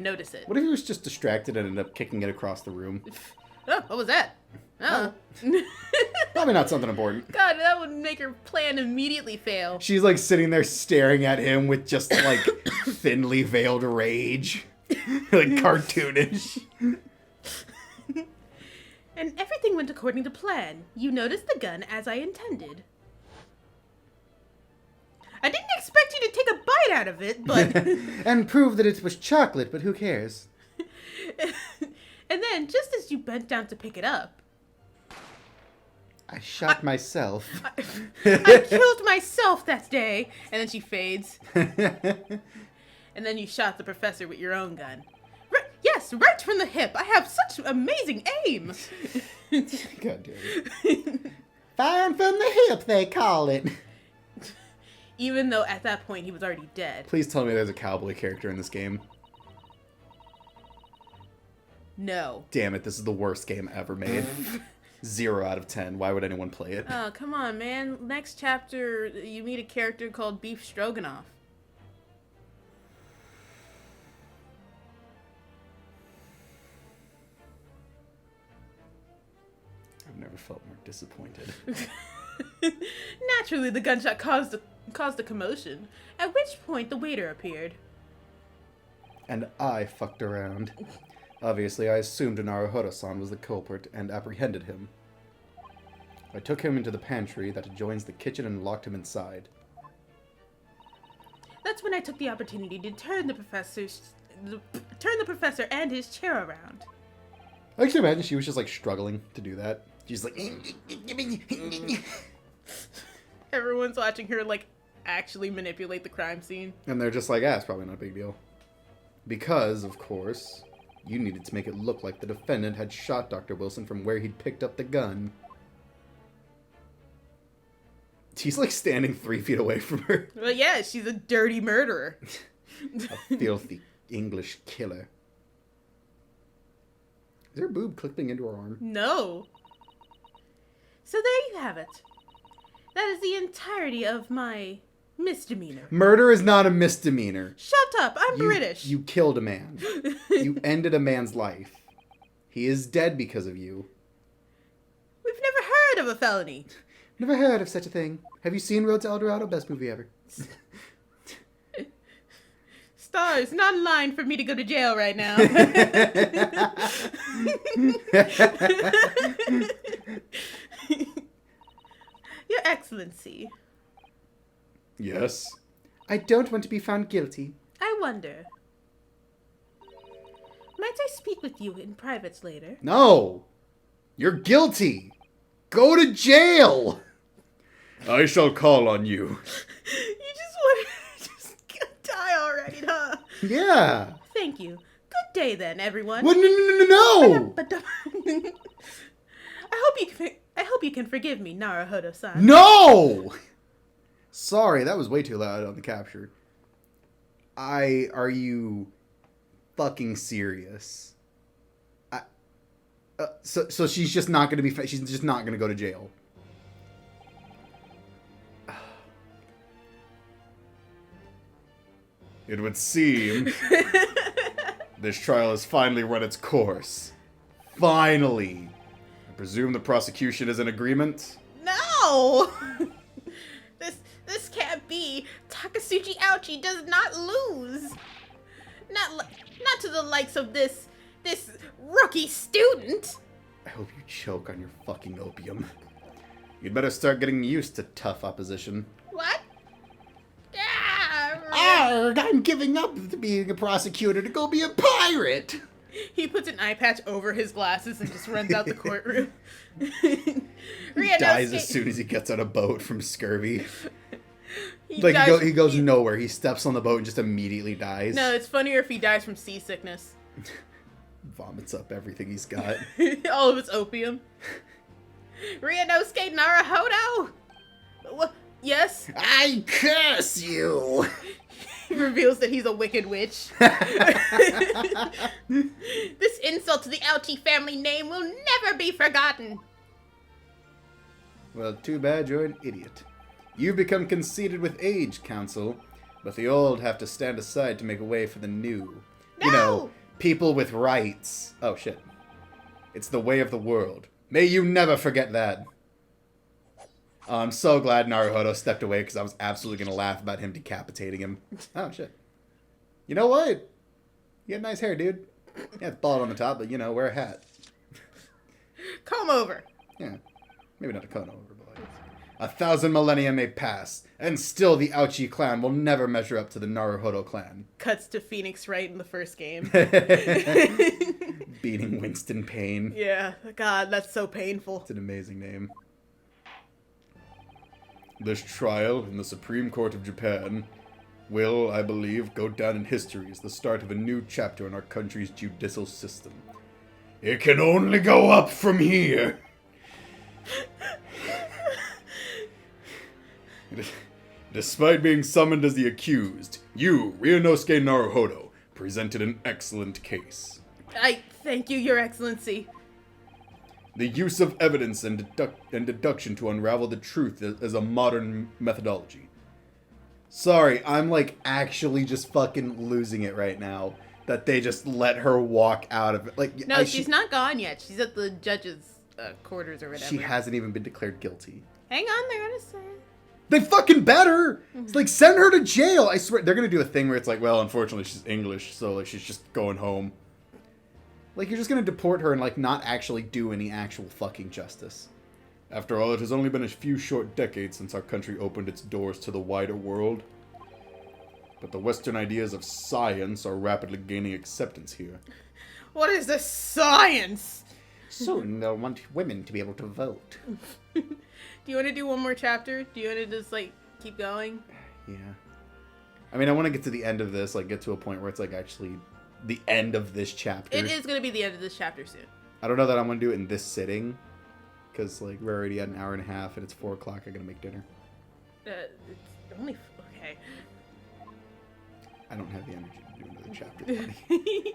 notice it. What if he was just distracted and ended up kicking it across the room? Oh, what was that? Oh. Probably not something important. God, that would make her plan immediately fail. She's like sitting there staring at him with just like thinly veiled rage. Like cartoonish. And everything went according to plan. You noticed the gun as I intended. I didn't expect you to take a bite out of it, but... And prove that it was chocolate, but who cares? And then, just as you bent down to pick it up... I shot myself. I killed myself that day! And then she fades. And then you shot the professor with your own gun. Yes, right from the hip. I have such amazing aim. God damn it. Firing from the hip, they call it. Even though at that point he was already dead. Please tell me there's a cowboy character in this game. No. Damn it, this is the worst game ever made. 0 out of 10. Why would anyone play it? Oh, come on, man. Next chapter, you meet a character called Beef Stroganoff. never felt more disappointed. Naturally, the gunshot caused a commotion, at which point the waiter appeared. And I fucked around. Obviously, I assumed Naruhodo-san was the culprit and apprehended him. I took him into the pantry that adjoins the kitchen and locked him inside. That's when I took the opportunity to turn the professor and his chair around. I can imagine she was just like struggling to do that. She's like, Everyone's watching her like actually manipulate the crime scene. and they're just like, it's probably not a big deal. Because, of course, you needed to make it look like the defendant had shot Dr. Wilson from where he'd picked up the gun. He's like standing 3 feet away from her. Well, yeah, she's a dirty murderer. A filthy English killer. Is there a boob clipping into her arm? No. So there you have it. That is the entirety of my misdemeanor. Murder is not a misdemeanor. Shut up, I'm British. You killed a man. You ended a man's life. He is dead because of you. We've never heard of a felony. Never heard of such a thing. Have you seen Road to El Dorado? Best movie ever. Stars, not in line for me to go to jail right now. Your Excellency, Yes. I don't want to be found guilty. I wonder. Might I speak with you in private later? No! You're guilty! Go to jail! I shall call on you. You just want to just die already, huh? Yeah. Thank you. Good day then, everyone. What? No! But I hope you can forgive me, Naruhodo-san. No! Sorry, that was way too loud on the capture. Are you fucking serious? So she's just not gonna be, she's just not gonna go to jail. It would seem this trial has finally run its course. Finally! I presume the prosecution is in agreement? No! This can't be. Takasuchi Ouchi does not lose. Not to the likes of this rookie student. I hope you choke on your fucking opium. You'd better start getting used to tough opposition. What? Ah, Arrgh, I'm giving up to being a prosecutor to go be a pirate! He puts an eye patch over his glasses and just runs out the courtroom. He dies as soon as he gets on a boat from scurvy. He Like, dies- he goes nowhere. He steps on the boat and just immediately dies. No, it's funnier if he dies from seasickness. Vomits up everything he's got. All of his opium. Ryanosuke Naruhodo? Yes? I curse you! He reveals that he's a wicked witch. This insult to the Ouchi family name will never be forgotten. Well, too bad you're an idiot. You've become conceited with age, Council, but the old have to stand aside to make a way for the new. You know, No! people with rights. Oh, shit. It's the way of the world. May you never forget that. Oh, I'm so glad Naruhodo stepped away because I was absolutely going to laugh about him decapitating him. Oh, shit. You know what? You got nice hair, dude. Yeah, it's bald on the top, but, you know, wear a hat. Come over. Yeah. Maybe not a cone over, but like... 1,000 millennia may pass, and still the Ouchi clan will never measure up to the Naruhodo clan. Cuts to Phoenix Wright in the first game. Beating Winston Payne. Yeah, God, that's so painful. It's an amazing name. This trial in the Supreme Court of Japan will, I believe, go down in history as the start of a new chapter in our country's judicial system. It can only go up from here. Despite being summoned as the accused, you, Ryanosuke Naruhodo, presented an excellent case. I thank you, Your Excellency. The use of evidence and deduction to unravel the truth is a modern methodology. Sorry, I'm like actually just fucking losing it right now that they just let her walk out of it. Like, No, she's not gone yet. She's at the judge's quarters or whatever. She hasn't even been declared guilty. Hang on, they're gonna say it. They fucking better. It's like, send her to jail. I swear they're gonna do a thing where it's like, well, unfortunately she's English, so like she's just going home. Like, you're just gonna deport her and like not actually do any actual fucking justice. After all, it has only been a few short decades since our country opened its doors to the wider world. But the Western ideas of science are rapidly gaining acceptance here. What is this science? Soon they'll want women to be able to vote. Do you want to do one more chapter? Do you want to just like keep going? Yeah. I mean, I want to get to the end of this, like get to a point where it's like actually the end of this chapter. It is gonna be the end of this chapter soon. I don't know that I'm gonna do it in this sitting, because like we're already at an hour and a half and it's 4 o'clock. I gotta make dinner. It's only okay. I don't have the energy to do another chapter, buddy.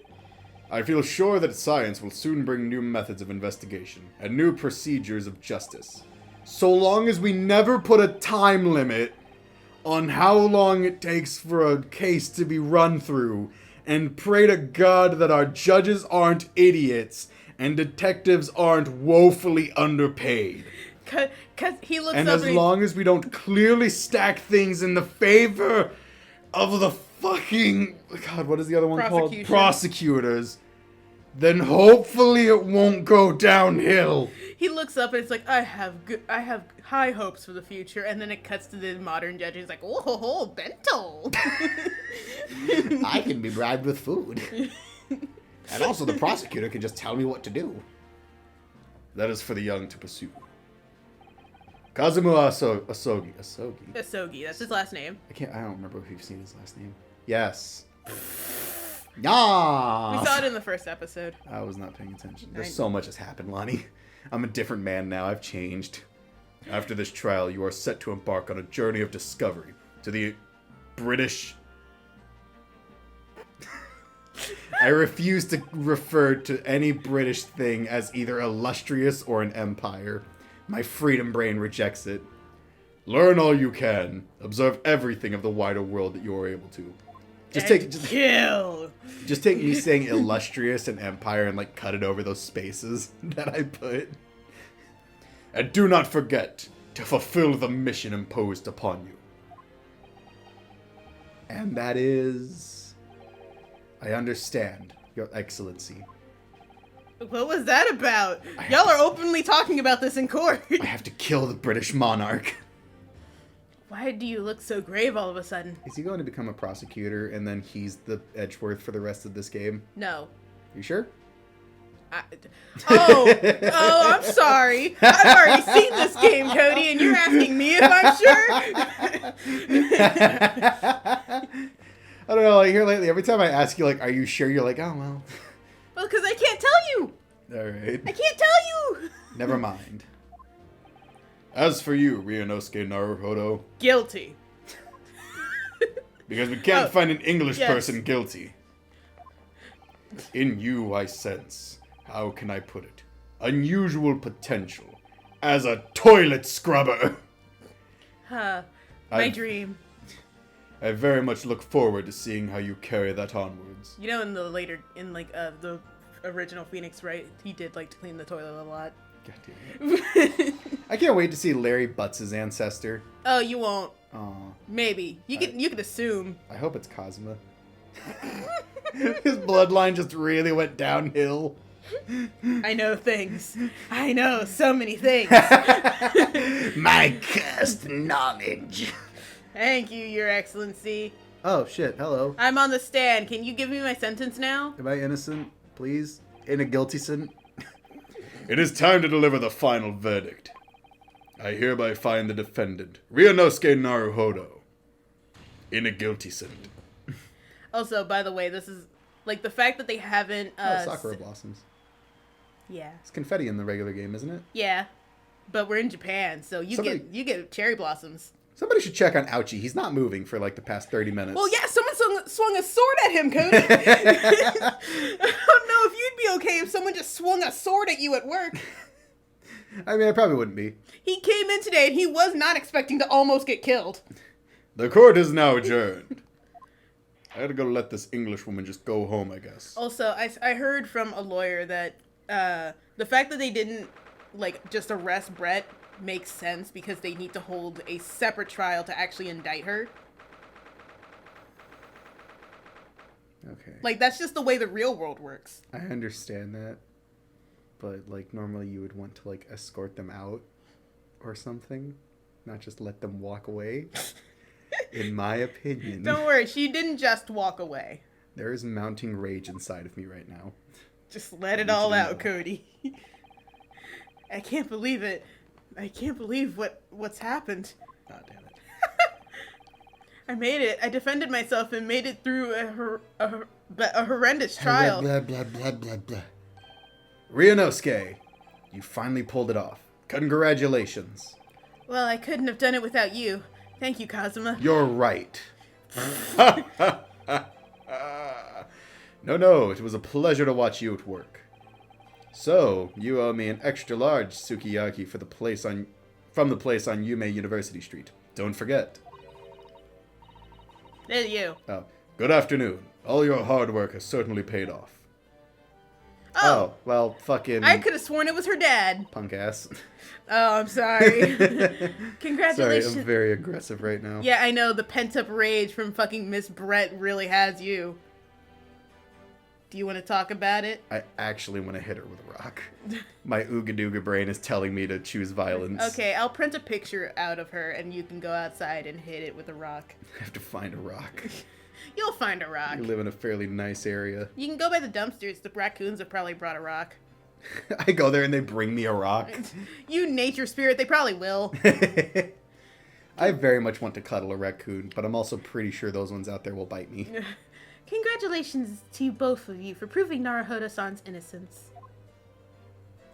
I feel sure that science will soon bring new methods of investigation and new procedures of justice. So long as we never put a time limit on how long it takes for a case to be run through, and pray to God that our judges aren't idiots and detectives aren't woefully underpaid. Cause he looks And up as and long as we don't clearly stack things in the favor of the fucking... God, what is the other one called? Prosecution. Prosecutors. Then hopefully it won't go downhill. he looks up and it's like, I have high hopes for the future, and then it cuts to the modern judge. He's like, oh ho ho, bento. I can be bribed with food. And also the prosecutor can just tell me what to do. That is for the young to pursue. Kazumu Asogi. Asogi? Asogi, that's his last name. I don't remember if you've seen his last name. Yes. Yeah. We saw it in the first episode. I was not paying attention. There's so much has happened, Lonnie. I'm a different man now. I've changed. After this trial, you are set to embark on a journey of discovery to the British... I refuse to refer to any British thing as either illustrious or an empire. My freedom brain rejects it. Learn all you can. Observe everything of the wider world that you are able to. Kill. Just take me saying illustrious and empire and like cut it over those spaces that I put. And do not forget to fulfill the mission imposed upon you. And that is... I understand, Your Excellency. What was that about? Y'all are openly talking about this in court. I have to kill the British monarch. Why do you look so grave all of a sudden? Is he going to become a prosecutor and then he's the Edgeworth for the rest of this game? No. You sure? I'm sorry. I've already seen this game, Cody, and you're asking me if I'm sure? I don't know, like here lately, every time I ask you, like, are you sure? You're like, oh, well. Well, because I can't tell you. Alright. I can't tell you. Never mind. As for you, Ryunosuke Naruhodo, Guilty. because we can't find an English yes. person guilty. In you, I sense, how can I put it, unusual potential as a toilet scrubber. My I- dream. I very much look forward to seeing how you carry that onwards. You know, in the original Phoenix, right? He did like to clean the toilet a lot. God damn it. I can't wait to see Larry Butts' ancestor. Oh, you won't. Aw, Maybe. You could assume. I hope it's Cosma. His bloodline just really went downhill. I know things. I know so many things. My cursed knowledge. Thank you, Your Excellency. Oh shit, hello. I'm on the stand. Can you give me my sentence now? Am I innocent, please? In a guilty sin? It is time to deliver the final verdict. I hereby find the defendant, Ryunosuke Naruhodo, in a guilty sin. Also, by the way, this is like the fact that they haven't. Sakura blossoms. Yeah. It's confetti in the regular game, isn't it? Yeah. But we're in Japan, so you Somebody- get cherry blossoms. Somebody should check on Ouchie. He's not moving for like the past 30 minutes. Well, yeah, someone swung a sword at him, Cody. I don't know if you'd be okay if someone just swung a sword at you at work. I mean, I probably wouldn't be. He came in today and he was not expecting to almost get killed. The court is now adjourned. I gotta go let this English woman just go home, I guess. Also, I heard from a lawyer that the fact that they didn't like, just arrest Brett makes sense because they need to hold a separate trial to actually indict her. Okay. Like, that's just the way the real world works. I understand that. But, like, normally you would want to, like, escort them out or something. Not just let them walk away. In my opinion. Don't worry, she didn't just walk away. There is mounting rage inside of me right now. Just let it need all to out, know. Cody. I can't believe it. I can't believe what's happened. Ah, damn it. I made it. I defended myself and made it through a horrendous trial. Blah, blah, blah, blah, blah. Ryunosuke, you finally pulled it off. Congratulations. Well, I couldn't have done it without you. Thank you, Kazuma. You're right. No, it was a pleasure to watch you at work. So, you owe me an extra large sukiyaki from the place on Yume University Street. Don't forget. There's you. Oh, good afternoon. All your hard work has certainly paid off. Oh, Well, fucking I could have sworn it was her dad. punk ass. Oh, I'm sorry. Sorry, Congratulations. I'm very aggressive right now. Yeah, I know. The pent-up rage from fucking Miss Brett really has you. Do you want to talk about it? I actually want to hit her with a rock. My Ooga Dooga brain is telling me to choose violence. Okay, I'll print a picture out of her, and you can go outside and hit it with a rock. I have to find a rock. You'll find a rock. You live in a fairly nice area. You can go by the dumpsters. The raccoons have probably brought a rock. I go there and they bring me a rock. You nature spirit, they probably will. I very much want to cuddle a raccoon, but I'm also pretty sure those ones out there will bite me. Congratulations to both of you for proving Naruhodo-san's innocence.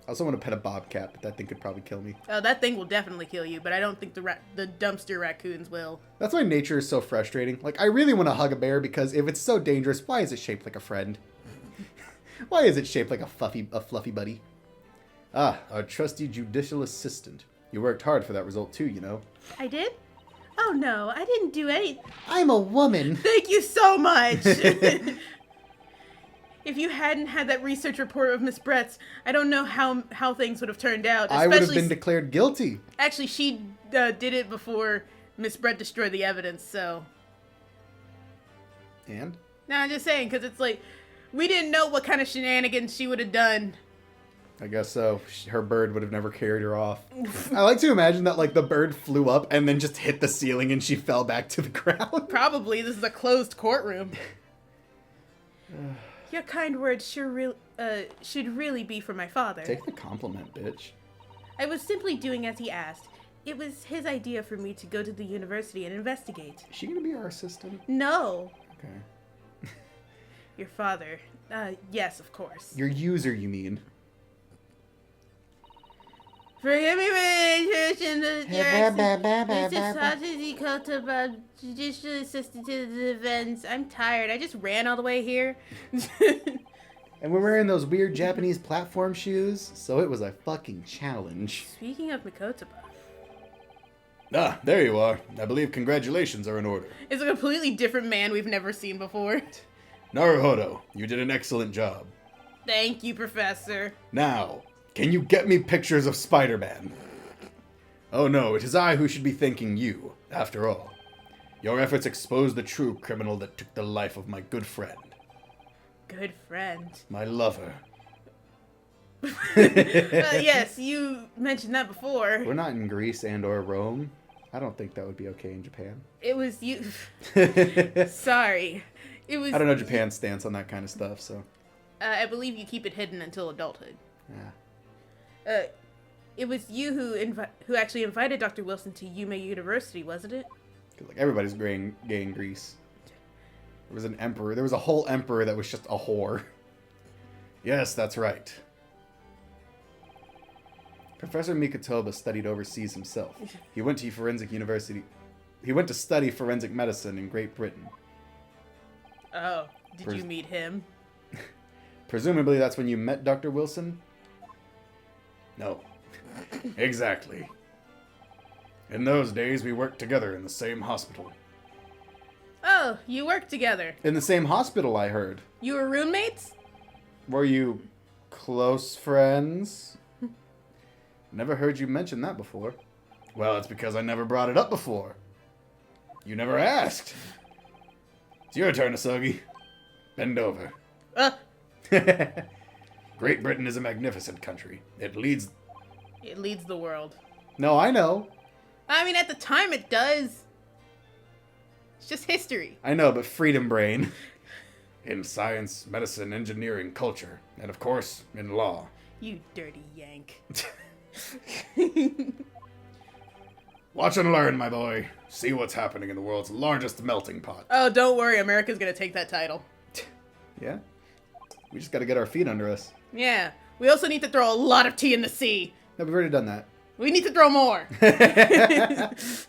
I also want to pet a bobcat, but that thing could probably kill me. Oh, that thing will definitely kill you, but I don't think the dumpster raccoons will. That's why nature is so frustrating. Like, I really want to hug a bear because if it's so dangerous, why is it shaped like a friend? Why is it shaped like a fluffy buddy? Ah, our trusty judicial assistant. You worked hard for that result too, you know. I did? Oh no, I didn't do any. I'm a woman. Thank you so much! If you hadn't had that research report of Miss Brett's, I don't know how things would have turned out. I would have especially been declared guilty. Actually, she did it before Miss Brett destroyed the evidence, so... And? No, I'm just saying, because it's like, we didn't know what kind of shenanigans she would have done. I guess so. Her bird would have never carried her off. I like to imagine that, like, the bird flew up and then just hit the ceiling and she fell back to the ground. Probably. This is a closed courtroom. Your kind words should really be for my father. Take the compliment, bitch. I was simply doing as he asked. It was his idea for me to go to the university and investigate. Is she gonna be our assistant? No. Okay. Your father. Yes, of course. Your user, you mean? Forgive me for the intrusion of your Mr. Sausage Kota about judicial assistant to the defense. I'm tired. I just ran all the way here. And we're wearing those weird Japanese platform shoes, so it was a fucking challenge. Speaking of Mikotoba, Ah, there you are. I believe congratulations are in order. it's a completely different man we've never seen before. Naruhodo, you did an excellent job. Thank you, Professor. Now, can you get me pictures of Spider-Man? Oh no, it is I who should be thanking you, after all. Your efforts exposed the true criminal that took the life of my good friend. Good friend. My lover. Yes, you mentioned that before. We're not in Greece and or Rome. I don't think that would be okay in Japan. It was you. I Sorry. It was. don't know Japan's stance on that kind of stuff, so. I believe you keep it hidden until adulthood. Yeah. It was you who actually invited Dr. Wilson to Yume University, wasn't it? 'Cause, like, everybody's gay in Greece. There was an emperor. There was a whole emperor that was just a whore. Yes, that's right. Professor Mikotoba studied overseas himself. He went to forensic university. He went to study forensic medicine in Great Britain. Oh, did you meet him? Presumably that's when you met Dr. Wilson? No. Exactly. In those days, we worked together in the same hospital. Oh, you worked together. In the same hospital, I heard. You were roommates? Were you close friends? Never heard you mention that before. Well, it's because I never brought it up before. You never asked. It's your turn, Asogi. Bend over. Great Britain is a magnificent country. It leads the world. No, I know. I mean, at the time it does. It's just history. I know, but freedom brain. in science, medicine, engineering, culture, and of course, in law. You dirty Yank. Watch and learn, my boy. See what's happening in the world's largest melting pot. Oh, don't worry. America's gonna take that title. Yeah? We just gotta get our feet under us. Yeah. We also need to throw a lot of tea in the sea. No, we've already done that. We need to throw more. That's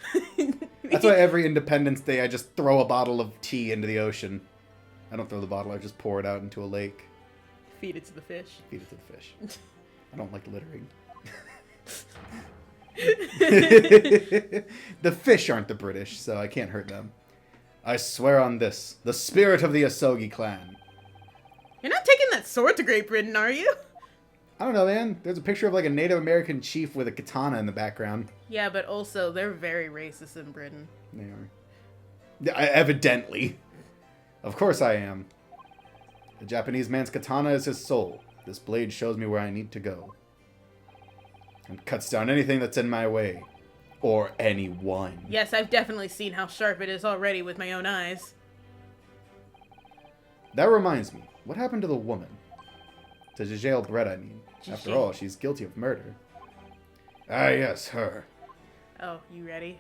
why every Independence Day I just throw a bottle of tea into the ocean. I don't throw the bottle, I just pour it out into a lake. Feed it to the fish. Feed it to the fish. I don't like littering. The fish aren't the British, so I can't hurt them. I swear on this, the spirit of the Asogi clan. You're not taking that sword to Great Britain, are you? I don't know, man. There's a picture of like a Native American chief with a katana in the background. Yeah, but also, they're very racist in Britain. They are. Yeah, evidently. Of course I am. The Japanese man's katana is his soul. This blade shows me where I need to go. And cuts down anything that's in my way. Or anyone. Yes, I've definitely seen how sharp it is already with my own eyes. That reminds me. What happened to the woman? To Jajale Brett, I mean. After Jajale. all, she's guilty of murder. Ah, yes, her. Oh, you ready?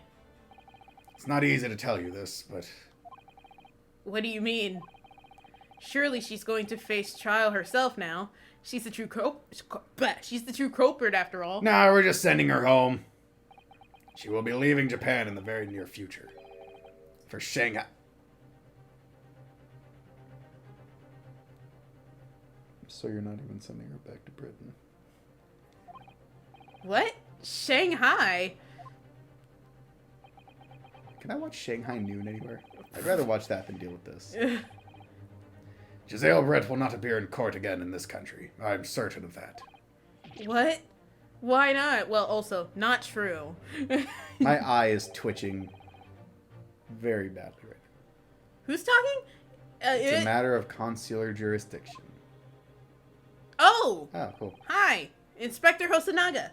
It's not easy to tell you this, but What do you mean? Surely she's going to face trial herself now. She's the true she's the true culprit after all. nah, we're just sending her home. She will be leaving Japan in the very near future. For Shanghai. So you're not even sending her back to Britain. What? Shanghai? Can I watch Shanghai Noon anywhere? I'd rather watch that than deal with this. Giselle Brett will not appear in court again in this country. I'm certain of that. What? Why not? Well, also, not true. My eye is twitching very badly right now. Who's talking? It's a matter of consular jurisdiction. Oh! Oh, cool. Hi! Inspector Hosonaga.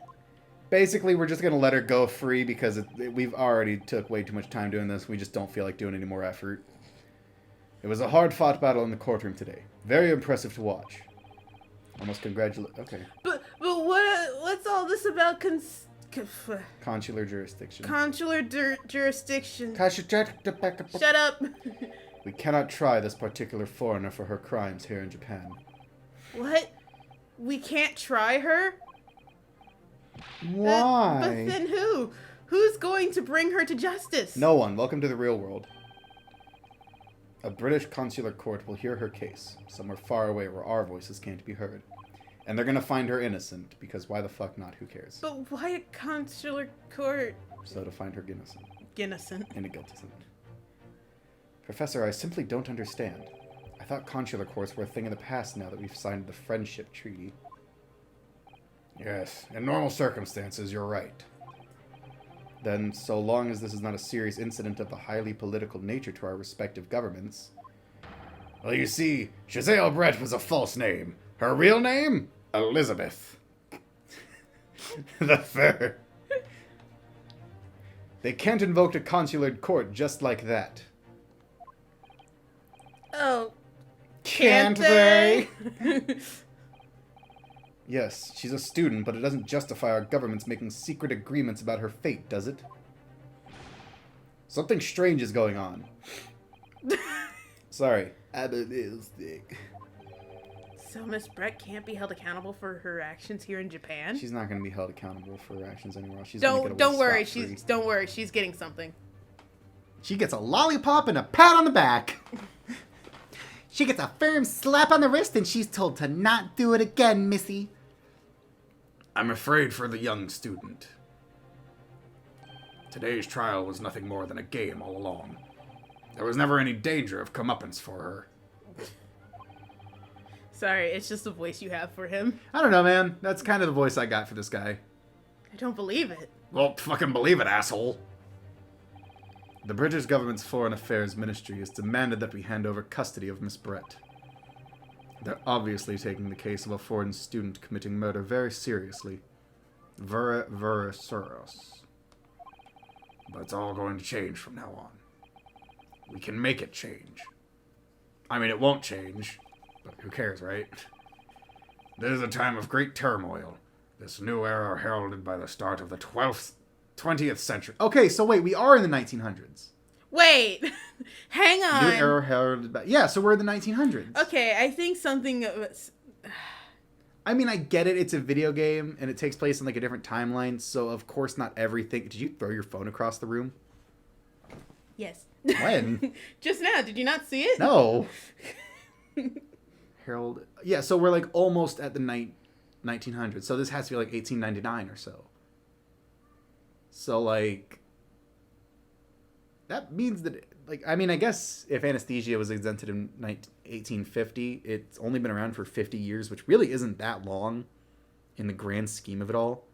Basically, we're just going to let her go free because we've already took way too much time doing this. We just don't feel like doing any more effort. It was a hard-fought battle in the courtroom today. Very impressive to watch. Almost congratulate. Okay. But what's all this about Consular jurisdiction. consular jurisdiction? Shut Shut up! We cannot try this particular foreigner for her crimes here in Japan. What? We can't try her? Why? But then who? Who's going to bring her to justice? No one. Welcome to the real world. A British consular court will hear her case, somewhere far away where our voices can't be heard. And they're gonna find her innocent, because why the fuck not? Who cares? But why a consular court? So to find her innocent. Innocent. Innocent. Professor, I simply don't understand. I thought consular courts were a thing of the past now that we've signed the Friendship Treaty. Yes, in normal circumstances, you're right. Then, so long as this is not a serious incident of a highly political nature to our respective governments... Well, you see, Giselle Brett was a false name. Her real name? Elizabeth. The third. They can't invoke a consular court just like that. Oh. Can't they? Yes, she's a student, but it doesn't justify our governments making secret agreements about her fate, does it? Something strange is going on. Sorry. So Miss Brett can't be held accountable for her actions here in Japan? She's not going to be held accountable for her actions anymore else. She's Don't worry, she's getting something. She gets a lollipop and a pat on the back. She gets a firm slap on the wrist and she's told to not do it again, missy. I'm afraid for the young student. Today's trial was nothing more than a game all along. There was never any danger of comeuppance for her. Sorry, it's just the voice you have for him. I don't know, man. That's kind of the voice I got for this guy. I don't believe it. Well, fucking believe it, asshole. The British government's Foreign Affairs Ministry has demanded that we hand over custody of Miss Brett. They're obviously taking the case of a foreign student committing murder very seriously. Very serious. But it's all going to change from now on. We can make it change. I mean, it won't change, but who cares, right? This is a time of great turmoil. This new era heralded by the start of the 20th century. Okay, so wait, we are in the 1900s. Wait, hang New on. era heralded by... Yeah, so we're in the 1900s. Okay, I think something. I mean, I get it. It's a video game, and it takes place in, like, a different timeline, so of course not everything... Did you throw your phone across the room? Yes. When? Just now. Did you not see it? No. Harold... Yeah, so we're, like, almost at the 1900s, so this has to be, like, 1899 or so. So, like... That means that... Like, I mean, I guess if anesthesia was exempted in 1850, it's only been around for 50 years, which really isn't that long in the grand scheme of it all.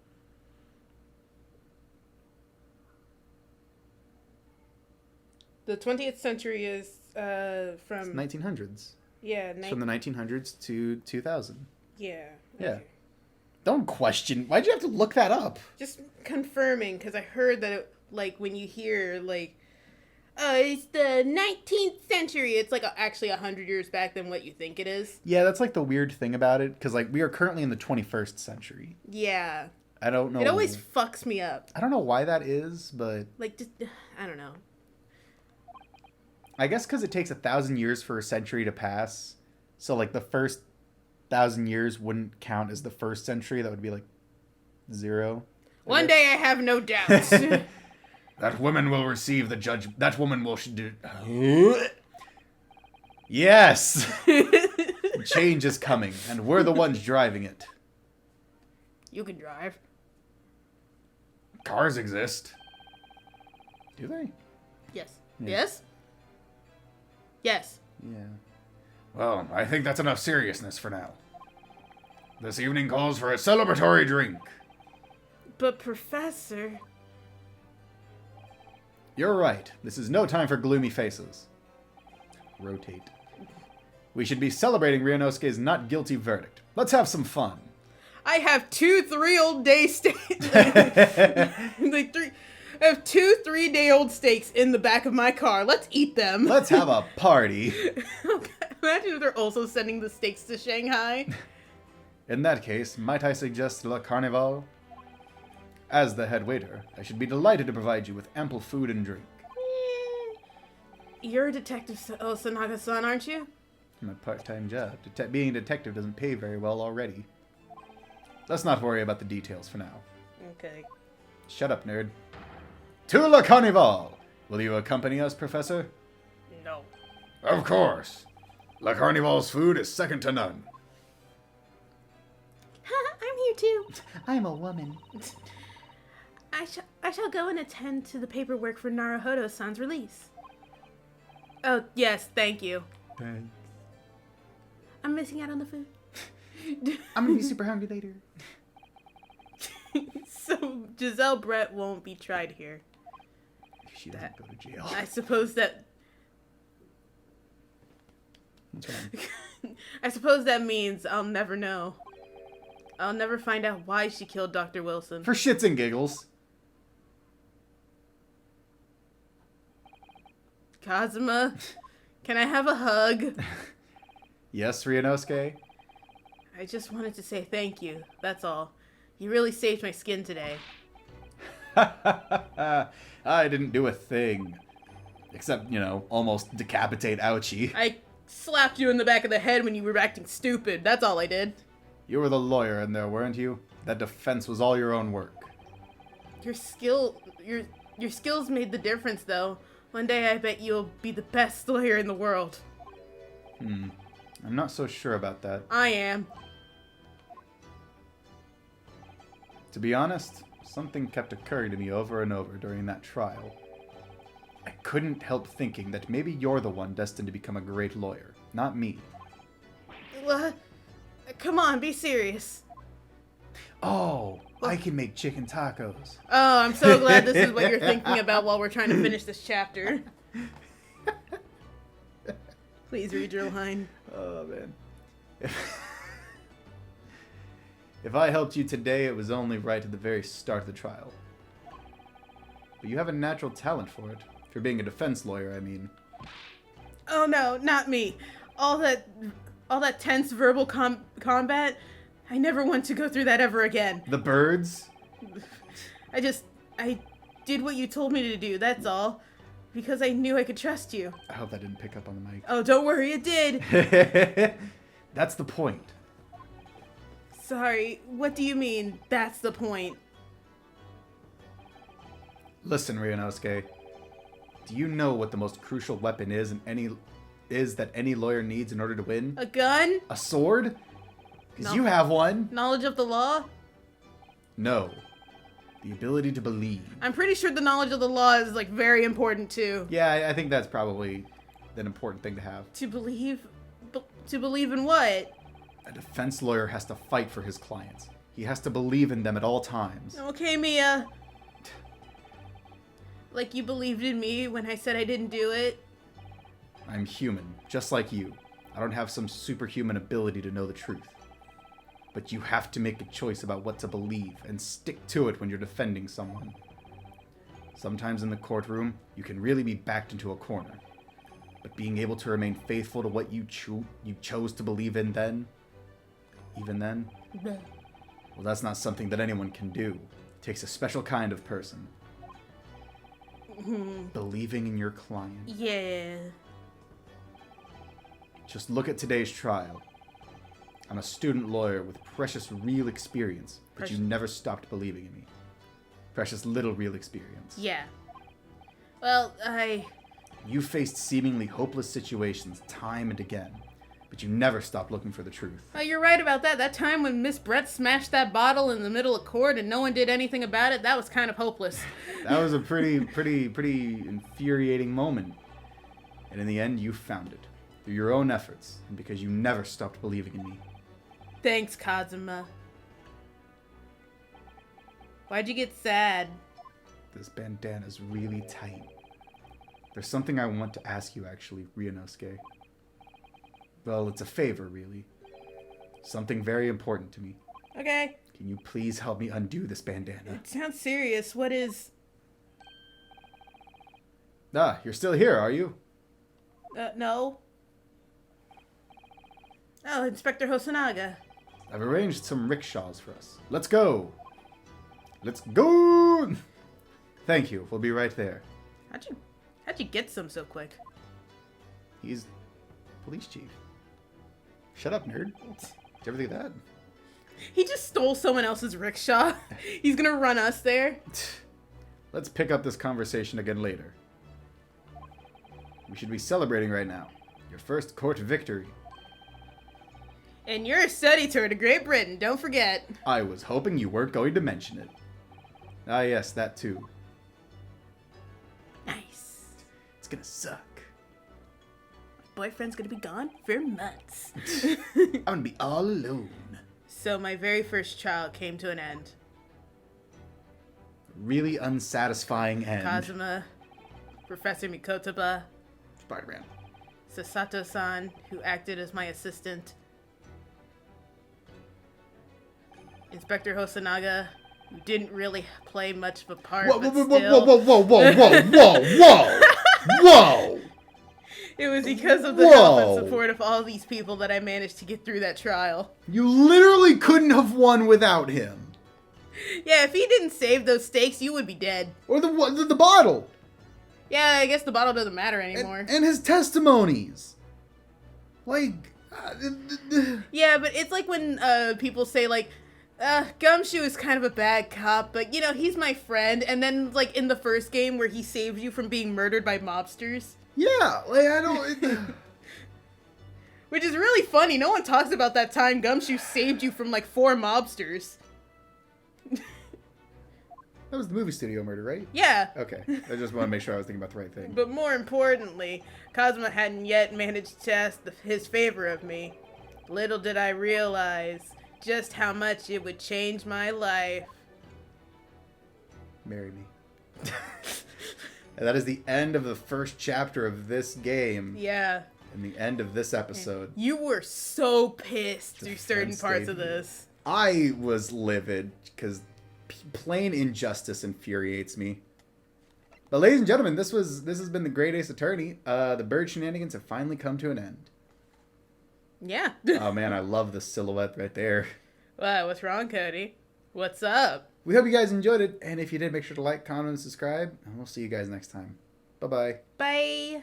The 20th century is from 1900s. yeah, It's from the 1900s to 2000. yeah. Yeah. Okay. Don't question. Why'd you have to look that up? Just confirming because I heard that it, like when you hear like it's the 19th century, it's like actually 100 years back than what you think it is. Yeah, that's like the weird thing about it, because like we are currently in the 21st century. Yeah. I don't know. It always fucks me up. I don't know why that is, but Like just I don't know. I guess because it takes 1,000 years for a century to pass. So like the first 1,000 years wouldn't count as the first century. That would be like 0. One day I have no doubts. That woman will receive the judge. That woman will do. Yes! Change is coming, and we're the ones driving it. You can drive. Cars exist. Do they? Yes. Yeah. Yes? Yes. Yeah. Well, I think that's enough seriousness for now. This evening calls for a celebratory drink. But Professor... You're right. This is no time for gloomy faces. Rotate. We should be celebrating Ryunosuke's not guilty verdict. Let's have some fun. I have 2 3-day steaks. Like I have 2 3-day-old steaks in the back of my car. Let's eat them. Let's have a party. Imagine if they're also sending the steaks to Shanghai. In that case, might I suggest Le Carnival? As the head waiter, I should be delighted to provide you with ample food and drink. You're a detective, Sanaga-san, aren't you? My part-time job. Being a detective doesn't pay very well already. Let's not worry about the details for now. Okay. Shut up, nerd. To Le Carnival! Will you accompany us, Professor? No. Of course. La Carnival's food is second to none. I'm here too. I'm a woman. I shall go and attend to the paperwork for Naruhodo-san's release. Oh, yes, thank you. Thanks. I'm missing out on the food. I'm gonna be super hungry later. So, Giselle Brett won't be tried here. She doesn't go to jail. I suppose that... What's wrong? I suppose that means I'll never know. I'll never find out why she killed Dr. Wilson. For shits and giggles. Kazuma, can I have a hug? Yes, Ryunosuke? I just wanted to say thank you, that's all. You really saved my skin today. I didn't do a thing. Except, almost decapitate Ouchie. I slapped you in the back of the head when you were acting stupid, that's all I did. You were the lawyer in there, weren't you? That defense was all your own work. Your skills made the difference, though. One day I bet you'll be the best lawyer in the world. I'm not so sure about that. I am. To be honest, something kept occurring to me over and over during that trial. I couldn't help thinking that maybe you're the one destined to become a great lawyer, not me. What? Come on, be serious. Oh, I can make chicken tacos. Oh, I'm so glad this is what you're thinking about while we're trying to finish this chapter. Please read your line. Oh, man. If I helped you today, it was only right at the very start of the trial. But you have a natural talent for it. For being a defense lawyer, I mean. Oh no, not me. All that tense verbal combat. I never want to go through that ever again. The birds? I did what you told me to do, that's all. Because I knew I could trust you. I hope that didn't pick up on the mic. Oh, don't worry, it did. That's the point. Sorry, what do you mean, that's the point? Listen, Ryunosuke. Do you know what the most crucial weapon is that any lawyer needs in order to win? A gun? A sword? Because No. you have one. Knowledge of the law? No. The ability to believe. I'm pretty sure the knowledge of the law is, like, very important, too. Yeah, I think that's probably an important thing to have. To believe? To believe in what? A defense lawyer has to fight for his clients. He has to believe in them at all times. Okay, Mia. Like you believed in me when I said I didn't do it? I'm human, just like you. I don't have some superhuman ability to know the truth. But you have to make a choice about what to believe and stick to it when you're defending someone. Sometimes in the courtroom, you can really be backed into a corner. But being able to remain faithful to what you chose to believe in then, even then, well, that's not something that anyone can do. It takes a special kind of person. Believing in your client. Yeah. Just look at today's trial. I'm a student lawyer with precious real experience, but you never stopped believing in me. Precious little real experience. Yeah. Well, You faced seemingly hopeless situations time and again, but you never stopped looking for the truth. Oh, you're right about that. That time when Miss Brett smashed that bottle in the middle of court and no one did anything about it, that was kind of hopeless. That was a pretty infuriating moment. And in the end, you found it. Through your own efforts, and because you never stopped believing in me. Thanks, Kazuma. Why'd you get sad? This bandana's really tight. There's something I want to ask you, actually, Ryunosuke. Well, it's a favor, really. Something very important to me. Okay. Can you please help me undo this bandana? It sounds serious. What is... Ah, you're still here, are you? No. Oh, Inspector Hosonaga. I've arranged some rickshaws for us. Let's go! Let's go! Thank you. We'll be right there. How'd you get some so quick? He's police chief. Shut up, nerd. Did you ever think of that? He just stole someone else's rickshaw. He's gonna run us there. Let's pick up this conversation again later. We should be celebrating right now. Your first court victory. And your study tour to Great Britain, don't forget. I was hoping you weren't going to mention it. Ah, yes, that too. Nice. It's gonna suck. Boyfriend's gonna be gone for months. I'm gonna be all alone. So my very first trial came to an end. Really unsatisfying end. Kazuma, Professor Mikotaba, Spider-Man. Sasato-san, who acted as my assistant, Inspector Hosonaga, who didn't really play much of a part, Whoa, but whoa, whoa, still, whoa, whoa, whoa, whoa, whoa, whoa, whoa! it was because of the help Whoa. and support of all these people that I managed to get through that trial. You literally couldn't have won without him. Yeah, if he didn't save those stakes, you would be dead. Or the bottle. Yeah, I guess the bottle doesn't matter anymore. And his testimonies. Like... Yeah, but it's like when people say, like, Gumshoe is kind of a bad cop, but, you know, he's my friend. And then, like, in the first game where he saved you from being murdered by mobsters. Yeah, like, I don't... Which is really funny. No one talks about that time Gumshoe saved you from, like, 4 mobsters. That was the movie studio murder, right? Yeah. Okay, I just want to make sure I was thinking about the right thing. But more importantly, Kazuma hadn't yet managed to ask his favor of me. Little did I realize just how much it would change my life. Marry me. And that is the end of the first chapter of this game. Yeah. And the end of this episode. You were so pissed through certain Defense parts of debut. this. I was livid because plain injustice infuriates me. But ladies and gentlemen, this has been the Great Ace Attorney. The bird shenanigans have finally come to an end. Yeah. Oh man, I love the silhouette right there. Wow, what's wrong, Cody? What's up? We hope you guys enjoyed it, and if you did, make sure to like, comment, and subscribe, and we'll see you guys next time. Bye-bye. Bye.